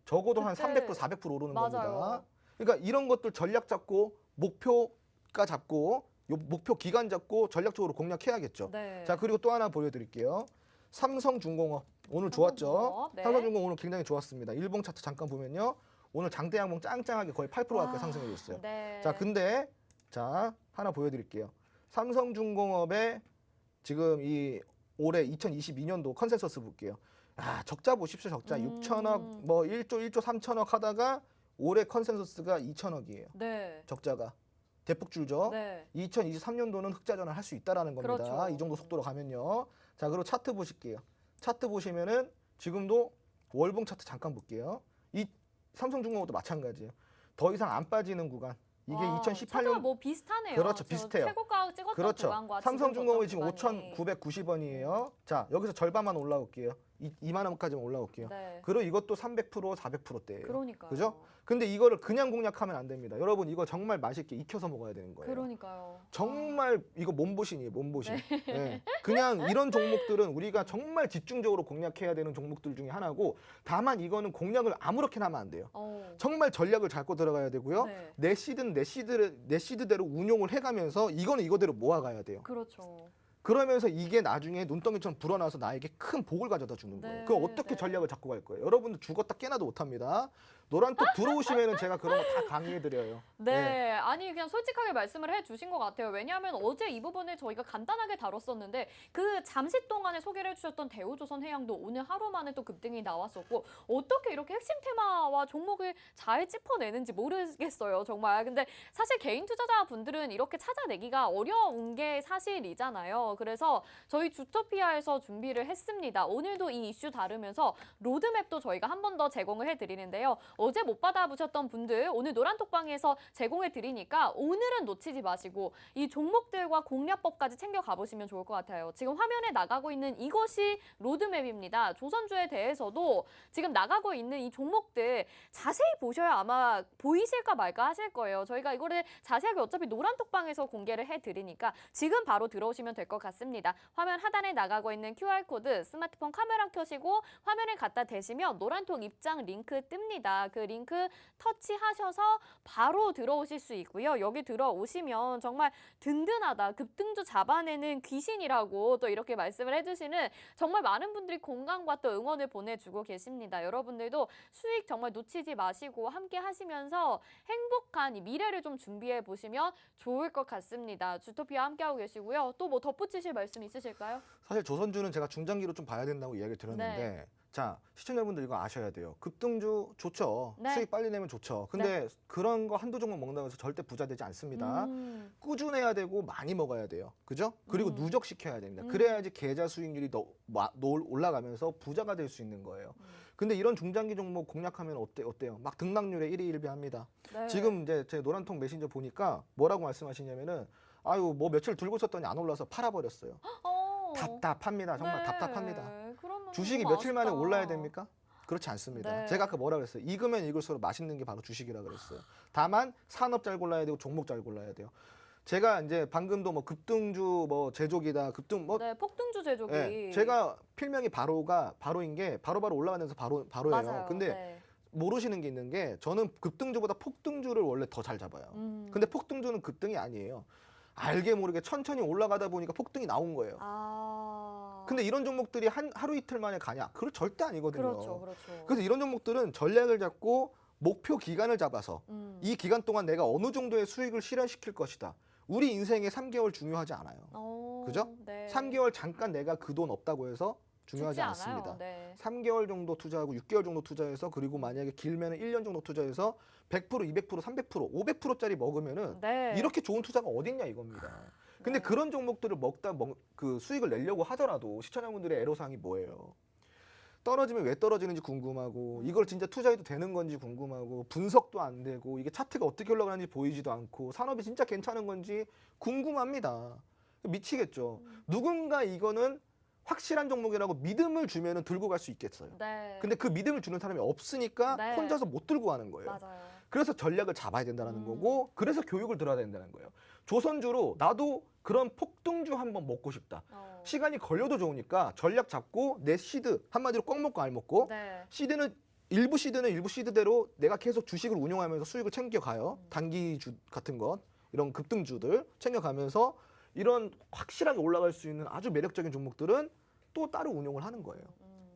적어도 한 그때 300%, 400% 오르는 맞아요. 겁니다. 그러니까 이런 것들 전략 잡고 목표가 잡고 요 목표 기간 잡고 전략적으로 공략해야겠죠. 네. 자, 그리고 또 하나 보여드릴게요. 삼성중공업 오늘 좋았죠? 삼성중공업, 네. 삼성중공업 오늘 굉장히 좋았습니다. 일봉 차트 잠깐 보면요. 오늘 장대양봉 짱짱하게 거의 8% 가까이 상승해 줬어요. 네. 자, 근데 자, 하나 보여드릴게요. 삼성중공업의 지금 이 올해 2022년도 컨센서스 볼게요. 아, 적자 보십시오. 적자 6천억, 뭐 1조 3천억 하다가 올해 컨센서스가 2천억이에요. 네. 적자가 대폭 줄죠. 네. 2023년도는 흑자 전환 할 수 있다라는 겁니다. 그렇죠. 이 정도 속도로 가면요. 자, 그리고 차트 보실게요. 차트 보시면은 지금도 월봉 차트 잠깐 볼게요. 이 삼성중공업도 마찬가지예요. 더 이상 안 빠지는 구간. 이게 와, 2018년 차트가 뭐 비슷하네요. 그렇죠, 저 비슷해요. 최고가 찍었던 그렇죠. 구간과 삼성중공업이 지금 지금 저점 구간이. 5,990원이에요. 자, 여기서 절반만 올라올게요. 2만 원까지만 올라올게요. 네. 그리고 이것도 300%, 400%대예요. 그러니까요. 그죠? 근데 이거를 그냥 공략하면 안 됩니다. 여러분 이거 정말 맛있게 익혀서 먹어야 되는 거예요. 그러니까요. 정말 이거 몸보신이에요, 몸보신. 네. 그냥 이런 종목들은 우리가 정말 집중적으로 공략해야 되는 종목들 중에 하나고, 다만 이거는 공략을 아무렇게나 하면 안 돼요. 정말 전략을 잡고 들어가야 되고요. 네. 내 시드는 내 시드대로 운용을 해가면서 이거는 이거대로 모아가야 돼요. 그렇죠. 그러면서 이게 나중에 눈덩이처럼 불어나서 나에게 큰 복을 가져다 주는 거예요. 그걸 어떻게 전략을 잡고 갈 거예요? 여러분들 죽었다 깨나도 못합니다. 노란톡 들어오시면은 제가 그런 거 다 강의해드려요. 네, 아니 그냥 솔직하게 말씀을 해주신 것 같아요. 왜냐하면 어제 이 부분을 저희가 간단하게 다뤘었는데 그 잠시 동안에 소개를 해주셨던 대우조선해양도 오늘 하루 만에 또 급등이 나왔었고, 어떻게 이렇게 핵심 테마와 종목을 잘 짚어내는지 모르겠어요, 정말. 근데 사실 개인 투자자분들은 이렇게 찾아내기가 어려운 게 사실이잖아요. 그래서 저희 주토피아에서 준비를 했습니다. 오늘도 이 이슈 다루면서 로드맵도 저희가 한 번 더 제공을 해드리는데요. 어제 못 받아보셨던 분들 오늘 노란톡방에서 제공해 드리니까 오늘은 놓치지 마시고 이 종목들과 공략법까지 챙겨 가보시면 좋을 것 같아요. 지금 화면에 나가고 있는 이것이 로드맵입니다. 조선주에 대해서도 지금 나가고 있는 이 종목들 자세히 보셔야 아마 보이실까 말까 하실 거예요. 저희가 이거를 자세하게 어차피 노란톡방에서 공개를 해드리니까 지금 바로 들어오시면 될 것 같습니다. 화면 하단에 나가고 있는 QR코드 스마트폰 카메라 켜시고 화면에 갖다 대시면 노란톡 입장 링크 뜹니다. 그 링크 터치하셔서 바로 들어오실 수 있고요. 여기 들어오시면 정말 든든하다, 급등주 잡아내는 귀신이라고 또 이렇게 말씀을 해주시는 정말 많은 분들이 공감과 또 응원을 보내주고 계십니다. 여러분들도 수익 정말 놓치지 마시고 함께 하시면서 행복한 이 미래를 좀 준비해 보시면 좋을 것 같습니다. 주토피아 함께하고 계시고요. 또 뭐 덧붙이실 말씀 있으실까요? 사실 조선주는 제가 중장기로 좀 봐야 된다고 이야기를 드렸는데, 네. 자, 시청자분들 이거 아셔야 돼요. 급등주 좋죠. 네. 수익 빨리 내면 좋죠. 근데 그런 거 한두 종목 먹는다고 해서 절대 부자 되지 않습니다. 꾸준해야 되고 많이 먹어야 돼요. 그죠? 그리고 누적시켜야 됩니다. 그래야지 계좌 수익률이 올라가면서 부자가 될 수 있는 거예요. 근데 이런 중장기 종목 공략하면 어때요? 막 등락률에 일희일비합니다. 네. 지금 이제 제 노란통 메신저 보니까 뭐라고 말씀하시냐면은 아유 뭐 며칠 들고 있었더니 안 올라서 팔아버렸어요. 답답합니다. 정말 네. 답답합니다. 그러면 주식이 너무 며칠 만에 아쉽다. 올라야 됩니까? 그렇지 않습니다. 네. 제가 아까 뭐라 그랬어요? 익으면 익을수록 맛있는 게 바로 주식이라 그랬어요. 다만 산업 잘 골라야 되고 종목 잘 골라야 돼요. 제가 이제 방금도 뭐 급등주 뭐 제조기다 급등 뭐 네, 폭등주 제조기. 예, 제가 필명이 바로인 게 바로바로 올라가면서 바로예요. 맞아요. 근데 네. 모르시는 게 있는 게 저는 급등주보다 폭등주를 원래 더 잘 잡아요. 근데 폭등주는 급등이 아니에요. 알게 모르게 천천히 올라가다 보니까 폭등이 나온 거예요. 근데 이런 종목들이 하루 이틀 만에 가냐? 그건 절대 아니거든요. 그렇죠, 그렇죠. 그래서 이런 종목들은 전략을 잡고 목표 기간을 잡아서 이 기간 동안 내가 어느 정도의 수익을 실현시킬 것이다. 우리 인생에 3개월 중요하지 않아요. 그죠? 네. 3개월 잠깐 내가 그 돈 없다고 해서 중요하지 죽지 않습니다. 않아요. 네. 3개월 정도 투자하고 6개월 정도 투자해서 그리고 만약에 길면은 1년 정도 투자해서 100%, 200%, 300%, 500%짜리 먹으면은 네. 이렇게 좋은 투자가 어딨냐 이겁니다. 근데 네. 그런 종목들을 그 수익을 내려고 하더라도 시청자분들의 애로사항이 뭐예요? 떨어지면 왜 떨어지는지 궁금하고 이걸 진짜 투자해도 되는 건지 궁금하고 분석도 안 되고 이게 차트가 어떻게 올라가는지 보이지도 않고 산업이 진짜 괜찮은 건지 궁금합니다. 미치겠죠. 누군가 이거는 확실한 종목이라고 믿음을 주면은 들고 갈 수 있겠어요. 네. 근데 그 믿음을 주는 사람이 없으니까 네. 혼자서 못 들고 가는 거예요. 맞아요. 그래서 전략을 잡아야 된다는 거고 그래서 교육을 들어야 된다는 거예요. 조선주로 나도 그런 폭등주 한번 먹고 싶다. 시간이 걸려도 좋으니까 전략 잡고 내 시드 한마디로 꽉 먹고 알 먹고 네. 일부 시드대로 내가 계속 주식을 운용하면서 수익을 챙겨가요. 단기주 같은 것 이런 급등주들 챙겨가면서 이런 확실하게 올라갈 수 있는 아주 매력적인 종목들은 또 따로 운용을 하는 거예요.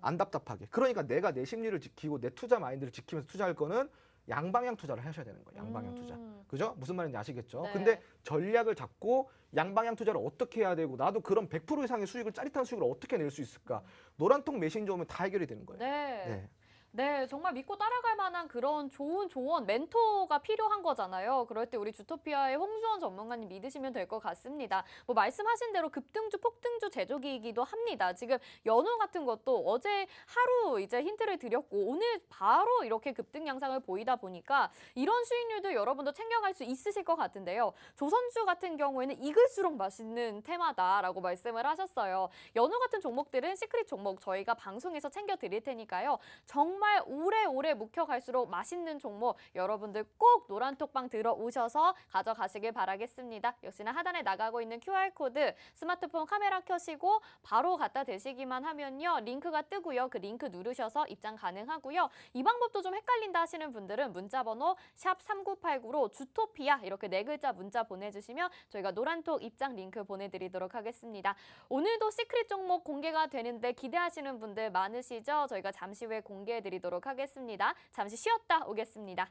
안 답답하게. 그러니까 내가 내 심리를 지키고 내 투자 마인드를 지키면서 투자할 거는 양방향 투자를 하셔야 되는 거예요. 양방향 투자. 그죠? 무슨 말인지 아시겠죠? 네. 근데 전략을 잡고 양방향 투자를 어떻게 해야 되고 나도 그런 100% 이상의 수익을 짜릿한 수익을 어떻게 낼 수 있을까? 노란통 메신저 오면 다 해결이 되는 거예요. 네. 네. 네, 정말 믿고 따라갈 만한 그런 좋은 조언, 멘토가 필요한 거잖아요. 그럴 때 우리 주토피아의 홍수원 전문가님 믿으시면 될 것 같습니다. 뭐 말씀하신 대로 급등주, 폭등주 제조기이기도 합니다. 지금 연우 같은 것도 어제 하루 이제 힌트를 드렸고 오늘 바로 이렇게 급등 양상을 보이다 보니까 이런 수익률도 여러분도 챙겨갈 수 있으실 것 같은데요. 조선주 같은 경우에는 익을수록 맛있는 테마다라고 말씀을 하셨어요. 연우 같은 종목들은 시크릿 종목 저희가 방송에서 챙겨 드릴 테니까요. 정말 오래오래 묵혀갈수록 맛있는 종목 여러분들 꼭 노란톡방 들어오셔서 가져가시길 바라겠습니다. 역시나 하단에 나가고 있는 QR코드 스마트폰 카메라 켜시고 바로 갖다 대시기만 하면요. 링크가 뜨고요. 그 링크 누르셔서 입장 가능하고요. 이 방법도 좀 헷갈린다 하시는 분들은 문자번호 샵 3989로 주토피아 이렇게 4글자 문자 보내주시면 저희가 노란톡 입장 링크 보내드리도록 하겠습니다. 오늘도 시크릿 종목 공개가 되는데 기대하시는 분들 많으시죠? 저희가 잠시 후에 공개해드리도록 하겠습니다. 잠시 쉬었다 오겠습니다.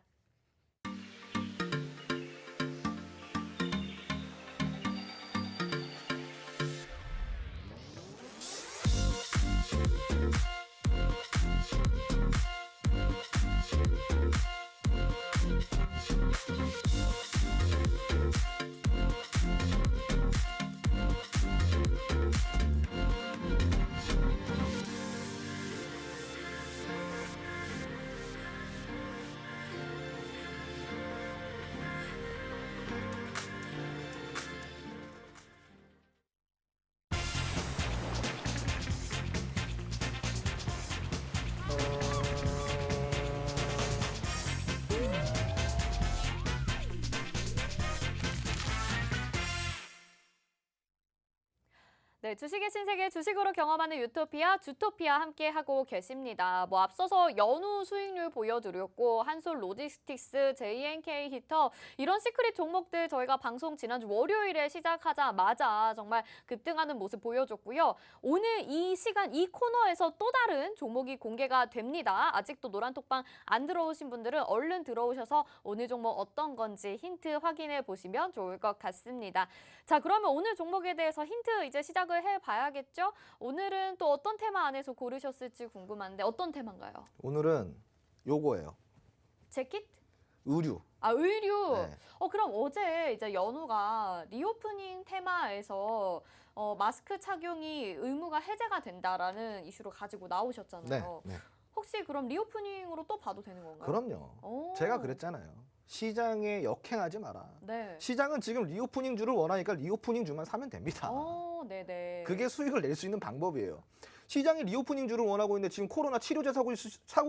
네, 주식의 신세계 주식으로 경험하는 유토피아, 주토피아 함께하고 계십니다. 뭐 앞서서 연우 수익률 보여드렸고 한솔 로지스틱스, JNK 히터 이런 시크릿 종목들 저희가 방송 지난주 월요일에 시작하자마자 정말 급등하는 모습 보여줬고요. 오늘 이 시간 이 코너에서 또 다른 종목이 공개가 됩니다. 아직도 노란톡방 안 들어오신 분들은 얼른 들어오셔서 오늘 종목 어떤 건지 힌트 확인해 보시면 좋을 것 같습니다. 자, 그러면 오늘 종목에 대해서 힌트 이제 시작을 생각을 해봐야겠죠. 오늘은 또 어떤 테마 안에서 고르셨을지 궁금한데 어떤 테마인가요? 오늘은 요거예요. 재킷? 의류. 아, 의류. 네. 그럼 어제 이제 연우가 리오프닝 테마에서 마스크 착용이 의무가 해제가 된다라는 이슈로 가지고 네. 나오셨잖아요. 네. 혹시 그럼 리오프닝으로 또 봐도 되는 건가요? 그럼요. 오. 제가 그랬잖아요. 시장에 역행하지 마라. 네. 시장은 지금 리오프닝주를 원하니까 리오프닝주만 사면 됩니다. 네네. 그게 수익을 낼 수 있는 방법이에요. 시장이 리오프닝주를 원하고 있는데 지금 코로나 치료제 사고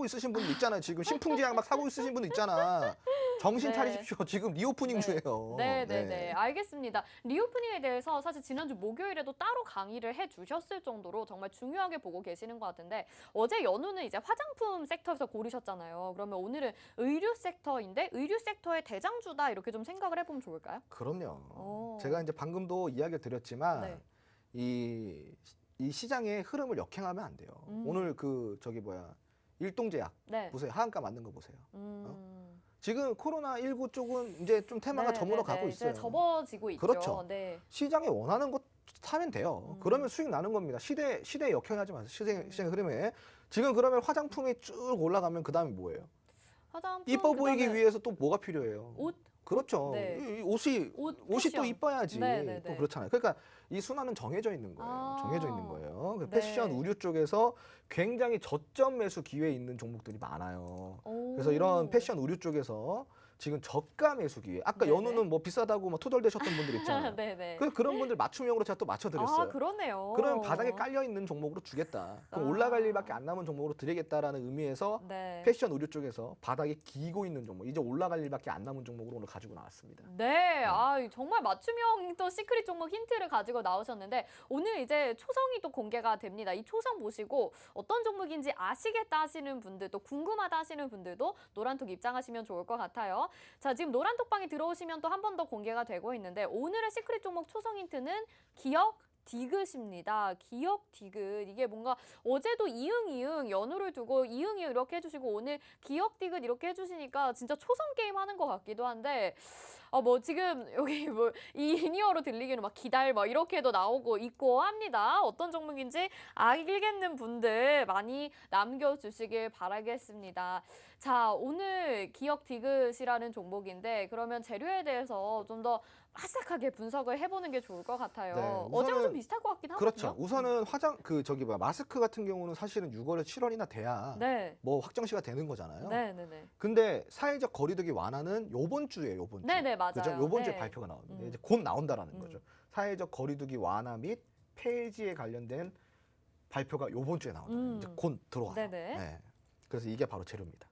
있으신 분들 있잖아요. 지금 신풍제약 막 사고 있으신 분들 있잖아. 정신 네. 차리십시오. 지금 리오프닝주예요. 네네네. 알겠습니다. 리오프닝에 대해서 사실 지난주 목요일에도 따로 강의를 해주셨을 정도로 정말 중요하게 보고 계시는 것 같은데 어제 연우는 이제 화장품 섹터에서 고르셨잖아요. 그러면 오늘은 의류 섹터인데 의류 섹터의 대장주다 이렇게 좀 생각을 해보면 좋을까요? 그럼요. 제가 이제 방금도 이야기를 드렸지만 네. 이 시장의 흐름을 역행하면 안 돼요. 오늘 일동제약 네. 보세요. 하한가 맞는 거 보세요. 음. 지금 코로나19 쪽은 이제 좀 테마가 네, 저물어 네, 가고 네. 있어요. 이제 접어지고 있죠. 그렇죠. 네. 시장이 원하는 것 사면 돼요. 그러면 수익 나는 겁니다. 시대에 역행하지 마세요. 시장의 흐름에. 지금 그러면 화장품이 쭉 올라가면 그다음에 뭐예요? 화장품 이뻐 보이기 그다음에 위해서 또 뭐가 필요해요? 옷? 그렇죠. 네. 이 옷이 또 패션. 이뻐야지. 네, 네, 또 네. 그렇잖아요. 그러니까 이 순환은 정해져 있는 거예요. 아. 정해져 있는 거예요. 그 네. 패션, 의류 쪽에서 굉장히 저점 매수 기회 있는 종목들이 많아요. 그래서 이런 패션, 의류 쪽에서 지금 저가 매수 기회. 아까 네네. 연우는 뭐 비싸다고 막 투덜대셨던 분들 있잖아요. 네네. 그런 분들 맞춤형으로 제가 또 맞춰드렸어요. 아, 그러네요. 그러면 바닥에 깔려 있는 종목으로 주겠다. 그럼 아. 올라갈 일밖에 안 남은 종목으로 드리겠다라는 의미에서 네. 패션 의류 쪽에서 바닥에 기고 있는 종목, 이제 올라갈 일밖에 안 남은 종목으로 오늘 가지고 나왔습니다. 네, 정말 맞춤형 또 시크릿 종목 힌트를 가지고 나오셨는데 오늘 이제 초성이 또 공개가 됩니다. 이 초성 보시고 어떤 종목인지 아시겠다 하시는 분들 또 궁금하다 하시는 분들도 노란톡 입장하시면 좋을 것 같아요. 자, 지금 노란톡방에 들어오시면 또 한 번 더 공개가 되고 있는데 오늘의 시크릿 종목 초성 힌트는 기억 디귿입니다. 기억 디귿. 이게 뭔가 어제도 이응 연우를 두고 이응 이렇게 해주시고 오늘 기억 디귿 이렇게 해주시니까 진짜 초성 게임 하는 것 같기도 한데 뭐 지금 여기 뭐 이니어로 들리기는 막 기다려 막 이렇게도 나오고 있고 합니다. 어떤 종목인지 알겠는 분들 많이 남겨주시길 바라겠습니다. 자, 오늘 기억 디귿이라는 종목인데 그러면 재료에 대해서 좀 더 빠삭하게 분석을 해보는 게 좋을 것 같아요. 네, 어제랑 좀 우선은- 비슷할 것 같긴 하거든요. 그렇죠. 우선은 마스크 같은 경우는 사실은 6월에 7월이나 돼야 네. 뭐 확정시가 되는 거잖아요. 네네네. 근데 사회적 거리두기 완화는 요번 주에 요번 주. 네네, 맞아요. 그죠? 요번 주에 네. 발표가 나옵니다. 음. 이제 곧 나온다라는 거죠. 사회적 거리두기 완화 및 폐지에 관련된 발표가 요번 주에 나온다. 이제 곧 들어와요. 네네. 네. 그래서 이게 바로 재료입니다.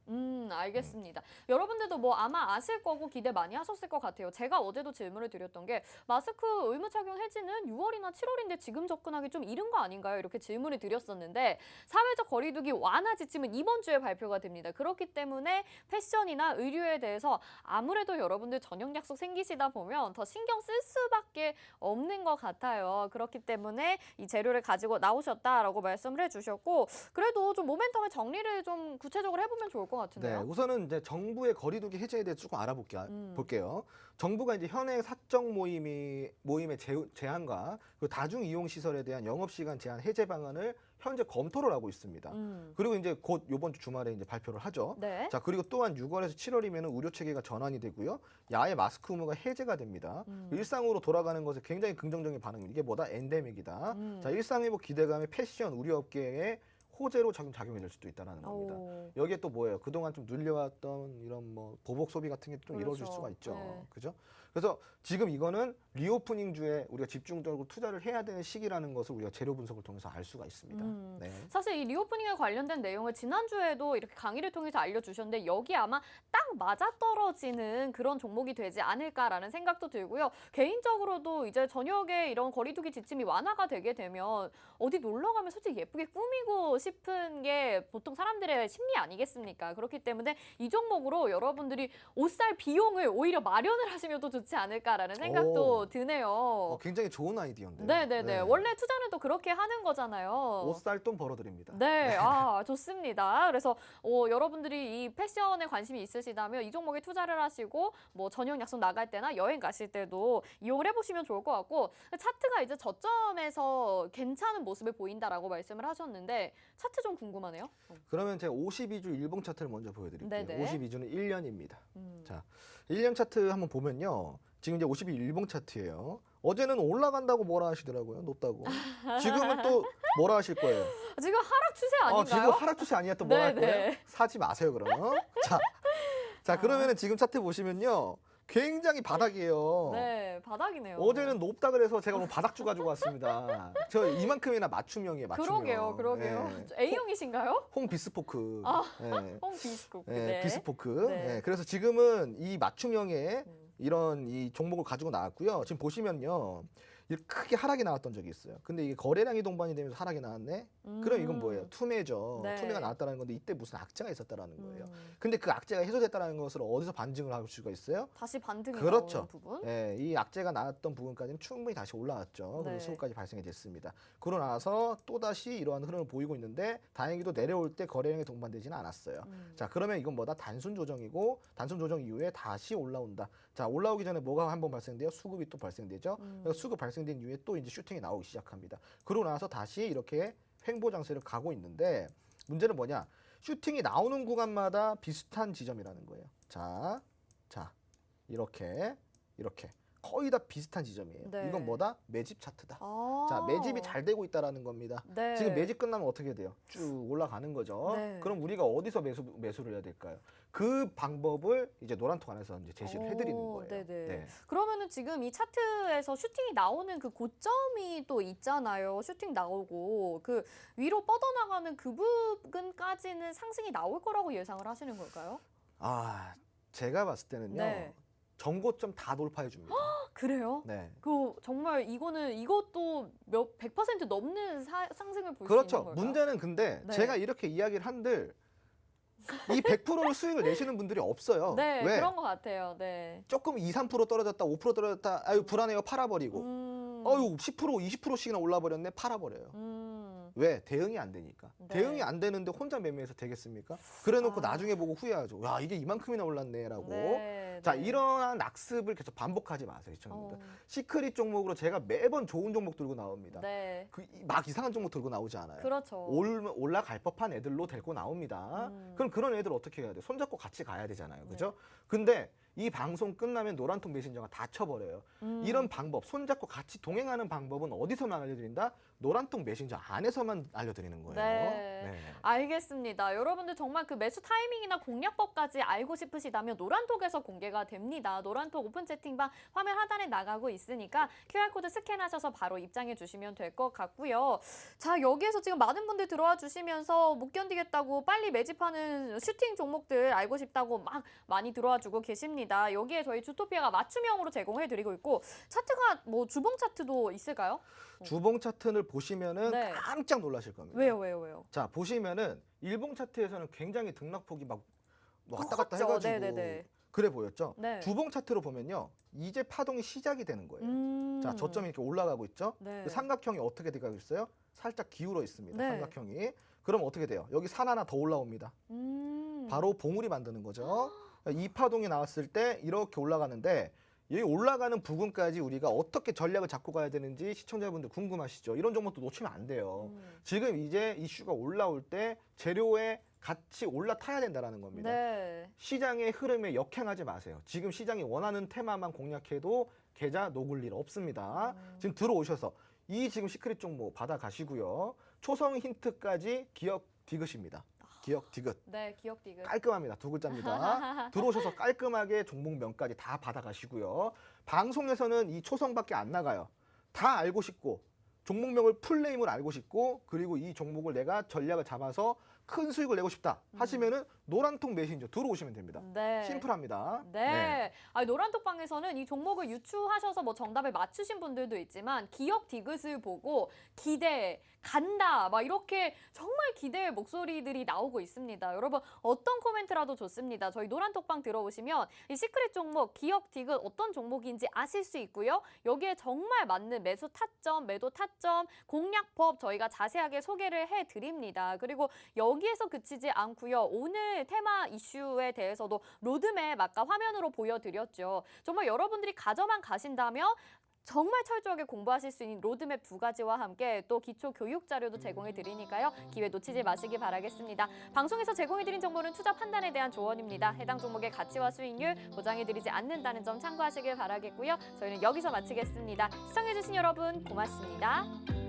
알겠습니다. 여러분들도 뭐 아마 아실 거고 기대 많이 하셨을 것 같아요. 제가 어제도 질문을 드렸던 게 마스크 의무 착용 해지는 6월이나 7월인데 지금 접근하기 좀 이른 거 아닌가요? 이렇게 질문을 드렸었는데 사회적 거리두기 완화 지침은 이번 주에 발표가 됩니다. 그렇기 때문에 패션이나 의류에 대해서 아무래도 여러분들 저녁 약속 생기시다 보면 더 신경 쓸 수밖에 없는 것 같아요. 그렇기 때문에 이 재료를 가지고 나오셨다라고 말씀을 해주셨고 그래도 좀 모멘텀의 정리를 좀 구체적으로 해보면 좋을 것 네, 같은데요. 우선은 이제 정부의 거리두기 해제에 대해 조금 음. 볼게요. 정부가 이제 현행 사적 모임의 제한과 그리고 다중 이용 시설에 대한 영업 시간 제한 해제 방안을 현재 검토를 하고 있습니다. 그리고 이제 곧 이번 주 주말에 이제 발표를 하죠. 네. 자, 그리고 또한 6월에서 7월이면 의료 체계가 전환이 되고요. 야외 마스크 의무가 해제가 됩니다. 일상으로 돌아가는 것에 굉장히 긍정적인 반응입니다. 이게 뭐다? 엔데믹이다. 자, 일상회복 기대감의 패션 의료 업계에 호재로 작용이 될 수도 있다는 겁니다. 여기에 또 뭐예요? 그동안 좀 눌려왔던 이런 뭐 보복 소비 같은 게 좀 그렇죠. 이루어질 수가 있죠. 네. 그죠? 그래서 지금 이거는 리오프닝주에 우리가 집중적으로 투자를 해야 되는 시기라는 것을 우리가 재료 분석을 통해서 알 수가 있습니다. 네. 사실 이 리오프닝에 관련된 내용을 지난주에도 이렇게 강의를 통해서 알려주셨는데 여기 아마 딱 맞아떨어지는 그런 종목이 되지 않을까라는 생각도 들고요. 개인적으로도 이제 저녁에 이런 거리두기 지침이 완화가 되게 되면 어디 놀러 가면 솔직히 예쁘게 꾸미고 싶은 게 보통 사람들의 심리 아니겠습니까? 그렇기 때문에 이 종목으로 여러분들이 옷 살 비용을 오히려 마련을 하시면 또 좋지 않을까라는 생각도 오. 드네요. 굉장히 좋은 아이디어인데요. 네네네. 원래 투자는 또 그렇게 하는 거잖아요. 옷 살 돈 벌어드립니다. 네, 아, 좋습니다. 그래서 여러분들이 이 패션에 관심이 있으시다면 이 종목에 투자를 하시고 뭐 저녁 약속 나갈 때나 여행 가실 때도 이용을 해보시면 좋을 것 같고 차트가 이제 저점에서 괜찮은 모습을 보인다라고 말씀을 하셨는데 차트 좀 궁금하네요. 그러면 제가 52주 일봉 차트를 먼저 보여드릴게요. 네네. 52주는 1년입니다. 자, 1년 차트 한번 보면요. 지금 이제 52 일봉 차트예요. 어제는 올라간다고 뭐라 하시더라고요. 높다고. 지금은 또 뭐라 하실 거예요? 지금 하락 추세 아닌가요? 지금 하락 추세 아니야 또 뭐라 할 네네. 거예요? 사지 마세요 그럼. 자 그러면은 지금 차트 보시면요. 굉장히 바닥이에요. 네, 바닥이네요. 어제는 높다 그래서 제가 뭐 바닥주 가지고 왔습니다. 저 이만큼이나 맞춤형이에요. 맞춤형. 그러게요. 예. A형이신가요? 홍 비스포크. 예. 비스코크. 예, 네. 비스포크. 네. 예, 그래서 지금은 이 맞춤형의 이런 이 종목을 가지고 나왔고요. 지금 보시면요. 이렇게 크게 하락이 나왔던 적이 있어요. 근데 이게 거래량이 동반이 되면서 하락이 나왔네. 그럼 이건 뭐예요? 투매죠. 네. 투매가 나왔다는 건데 이때 무슨 악재가 있었다라는 거예요. 근데 그 악재가 해소됐다는 것을 어디서 반증을 할 수가 있어요? 다시 반등이 그렇죠. 나오는 부분. 예, 이 악재가 나왔던 부분까지는 충분히 다시 올라왔죠. 네. 그리고 수급까지 발생이 됐습니다. 그러고 나서 또 다시 이러한 흐름을 보이고 있는데 다행히도 내려올 때 거래량이 동반되지는 않았어요. 자, 그러면 이건 뭐다? 단순 조정이고 단순 조정 이후에 다시 올라온다. 자, 올라오기 전에 뭐가 한번 발생돼요? 수급이 또 발생되죠. 그래서 수급 발생된 이후에 또 이제 슈팅이 나오기 시작합니다. 그러고 나서 다시 이렇게 횡보 장세를 가고 있는데 문제는 뭐냐? 슈팅이 나오는 구간마다 비슷한 지점이라는 거예요. 자, 이렇게 거의 다 비슷한 지점이에요. 네. 이건 뭐다? 매집 차트다. 아. 자, 매집이 잘 되고 있다라는 겁니다. 네. 지금 매집 끝나면 어떻게 돼요? 쭉 올라가는 거죠. 네. 그럼 우리가 어디서 매수를 해야 될까요? 그 방법을 이제 노란톡 안에서 이제 제시를 해드리는 거예요. 네네. 네. 그러면은 지금 이 차트에서 슈팅이 나오는 그 고점이 또 있잖아요. 슈팅 나오고 그 위로 뻗어나가는 그 부분까지는 상승이 나올 거라고 예상을 하시는 걸까요? 아, 제가 봤을 때는요. 네. 전고점 다 돌파해 줍니다. 그래요? 네. 그 정말 이것도 100% 넘는 상승을 볼 수 있는 그렇죠. 걸까요? 문제는 근데 네. 제가 이렇게 이야기를 한들 이 100%를 수익을 내시는 분들이 없어요. 네, 왜? 그런 것 같아요. 네. 조금 2, 3% 떨어졌다, 5% 떨어졌다, 아유 불안해요, 팔아버리고. 어유 10%, 20%씩이나 올라버렸네, 팔아버려요. 왜? 대응이 안 되니까. 네. 대응이 안 되는데 혼자 매매해서 되겠습니까? 그래놓고 아. 나중에 보고 후회하죠. 야, 이게 이만큼이나 올랐네라고. 네, 자, 네. 이러한 악습을 계속 반복하지 마세요, 시청자분들. 시크릿 종목으로 제가 매번 좋은 종목 들고 나옵니다. 네. 막 이상한 종목 들고 나오지 않아요. 그렇죠. 올라갈 법한 애들로 데리고 나옵니다. 그럼 그런 애들 어떻게 해야 돼? 손잡고 같이 가야 되잖아요. 그죠? 근데 이 방송 끝나면 노란통 메신저가 다 쳐버려요. 이런 방법, 손잡고 같이 동행하는 방법은 어디서만 알려드린다? 노란통 메신저 안에서만 알려드리는 거예요. 네. 알겠습니다. 여러분들 정말 그 매수 타이밍이나 공략법까지 알고 싶으시다면 노란톡에서 공개가 됩니다. 노란톡 오픈 채팅방 화면 하단에 나가고 있으니까 QR코드 스캔하셔서 바로 입장해 주시면 될 것 같고요. 자, 여기에서 지금 많은 분들 들어와 주시면서 못 견디겠다고 빨리 매집하는 슈팅 종목들 알고 싶다고 막 많이 들어와 주고 계십니다. 여기에 저희 주토피아가 맞춤형으로 제공해 드리고 있고 차트가 뭐 주봉 차트도 있을까요? 주봉 차트를 보시면은 네. 깜짝 놀라실 겁니다. 왜요? 자, 보시면은 일봉 차트에서는 굉장히 등락폭이 막 왔다 갔다 컸죠. 해가지고 네네네. 그래 보였죠. 네. 주봉 차트로 보면요, 이제 파동이 시작이 되는 거예요. 자, 저점이 이렇게 올라가고 있죠. 네. 그 삼각형이 어떻게 되고 있어요? 살짝 기울어 있습니다. 네. 삼각형이. 그럼 어떻게 돼요? 여기 산 하나 더 올라옵니다. 바로 봉우리 만드는 거죠. 이 파동이 나왔을 때 이렇게 올라가는데 이 올라가는 부분까지 우리가 어떻게 전략을 잡고 가야 되는지 시청자분들 궁금하시죠? 이런 종목도 놓치면 안 돼요. 지금 이제 이슈가 올라올 때 재료에 같이 올라타야 된다는 겁니다. 네. 시장의 흐름에 역행하지 마세요. 지금 시장이 원하는 테마만 공략해도 계좌 녹을 일 없습니다. 지금 들어오셔서 이 지금 시크릿 종목 받아가시고요. 초성 힌트까지 기억 디귿입니다. 기억 디귿. 네, 기억 디귿. 깔끔합니다. 두 글자입니다. 들어오셔서 깔끔하게 종목명까지 다 받아가시고요. 방송에서는 이 초성밖에 안 나가요. 다 알고 싶고 종목명을 풀네임을 알고 싶고 그리고 이 종목을 내가 전략을 잡아서 큰 수익을 내고 싶다 하시면은 노란통 메신저 들어오시면 됩니다. 네. 심플합니다. 네. 노란톡방에서는 이 종목을 유추하셔서 뭐 정답을 맞추신 분들도 있지만 기억 디귿을 보고 기대, 간다 막 이렇게 정말 기대의 목소리들이 나오고 있습니다. 여러분 어떤 코멘트라도 좋습니다. 저희 노란톡방 들어오시면 이 시크릿 종목, 기억 디귿 어떤 종목인지 아실 수 있고요. 여기에 정말 맞는 매수 타점, 매도 타점, 공략법 저희가 자세하게 소개를 해드립니다. 그리고 여기에서 그치지 않고요. 오늘 테마 이슈에 대해서도 로드맵 아까 화면으로 보여드렸죠. 정말 여러분들이 가져만 가신다면 정말 철저하게 공부하실 수 있는 로드맵 2가지와 함께 또 기초 교육 자료도 제공해 드리니까요. 기회 놓치지 마시기 바라겠습니다. 방송에서 제공해 드린 정보는 투자 판단에 대한 조언입니다. 해당 종목의 가치와 수익률 보장해 드리지 않는다는 점 참고하시길 바라겠고요. 저희는 여기서 마치겠습니다. 시청해 주신 여러분 고맙습니다.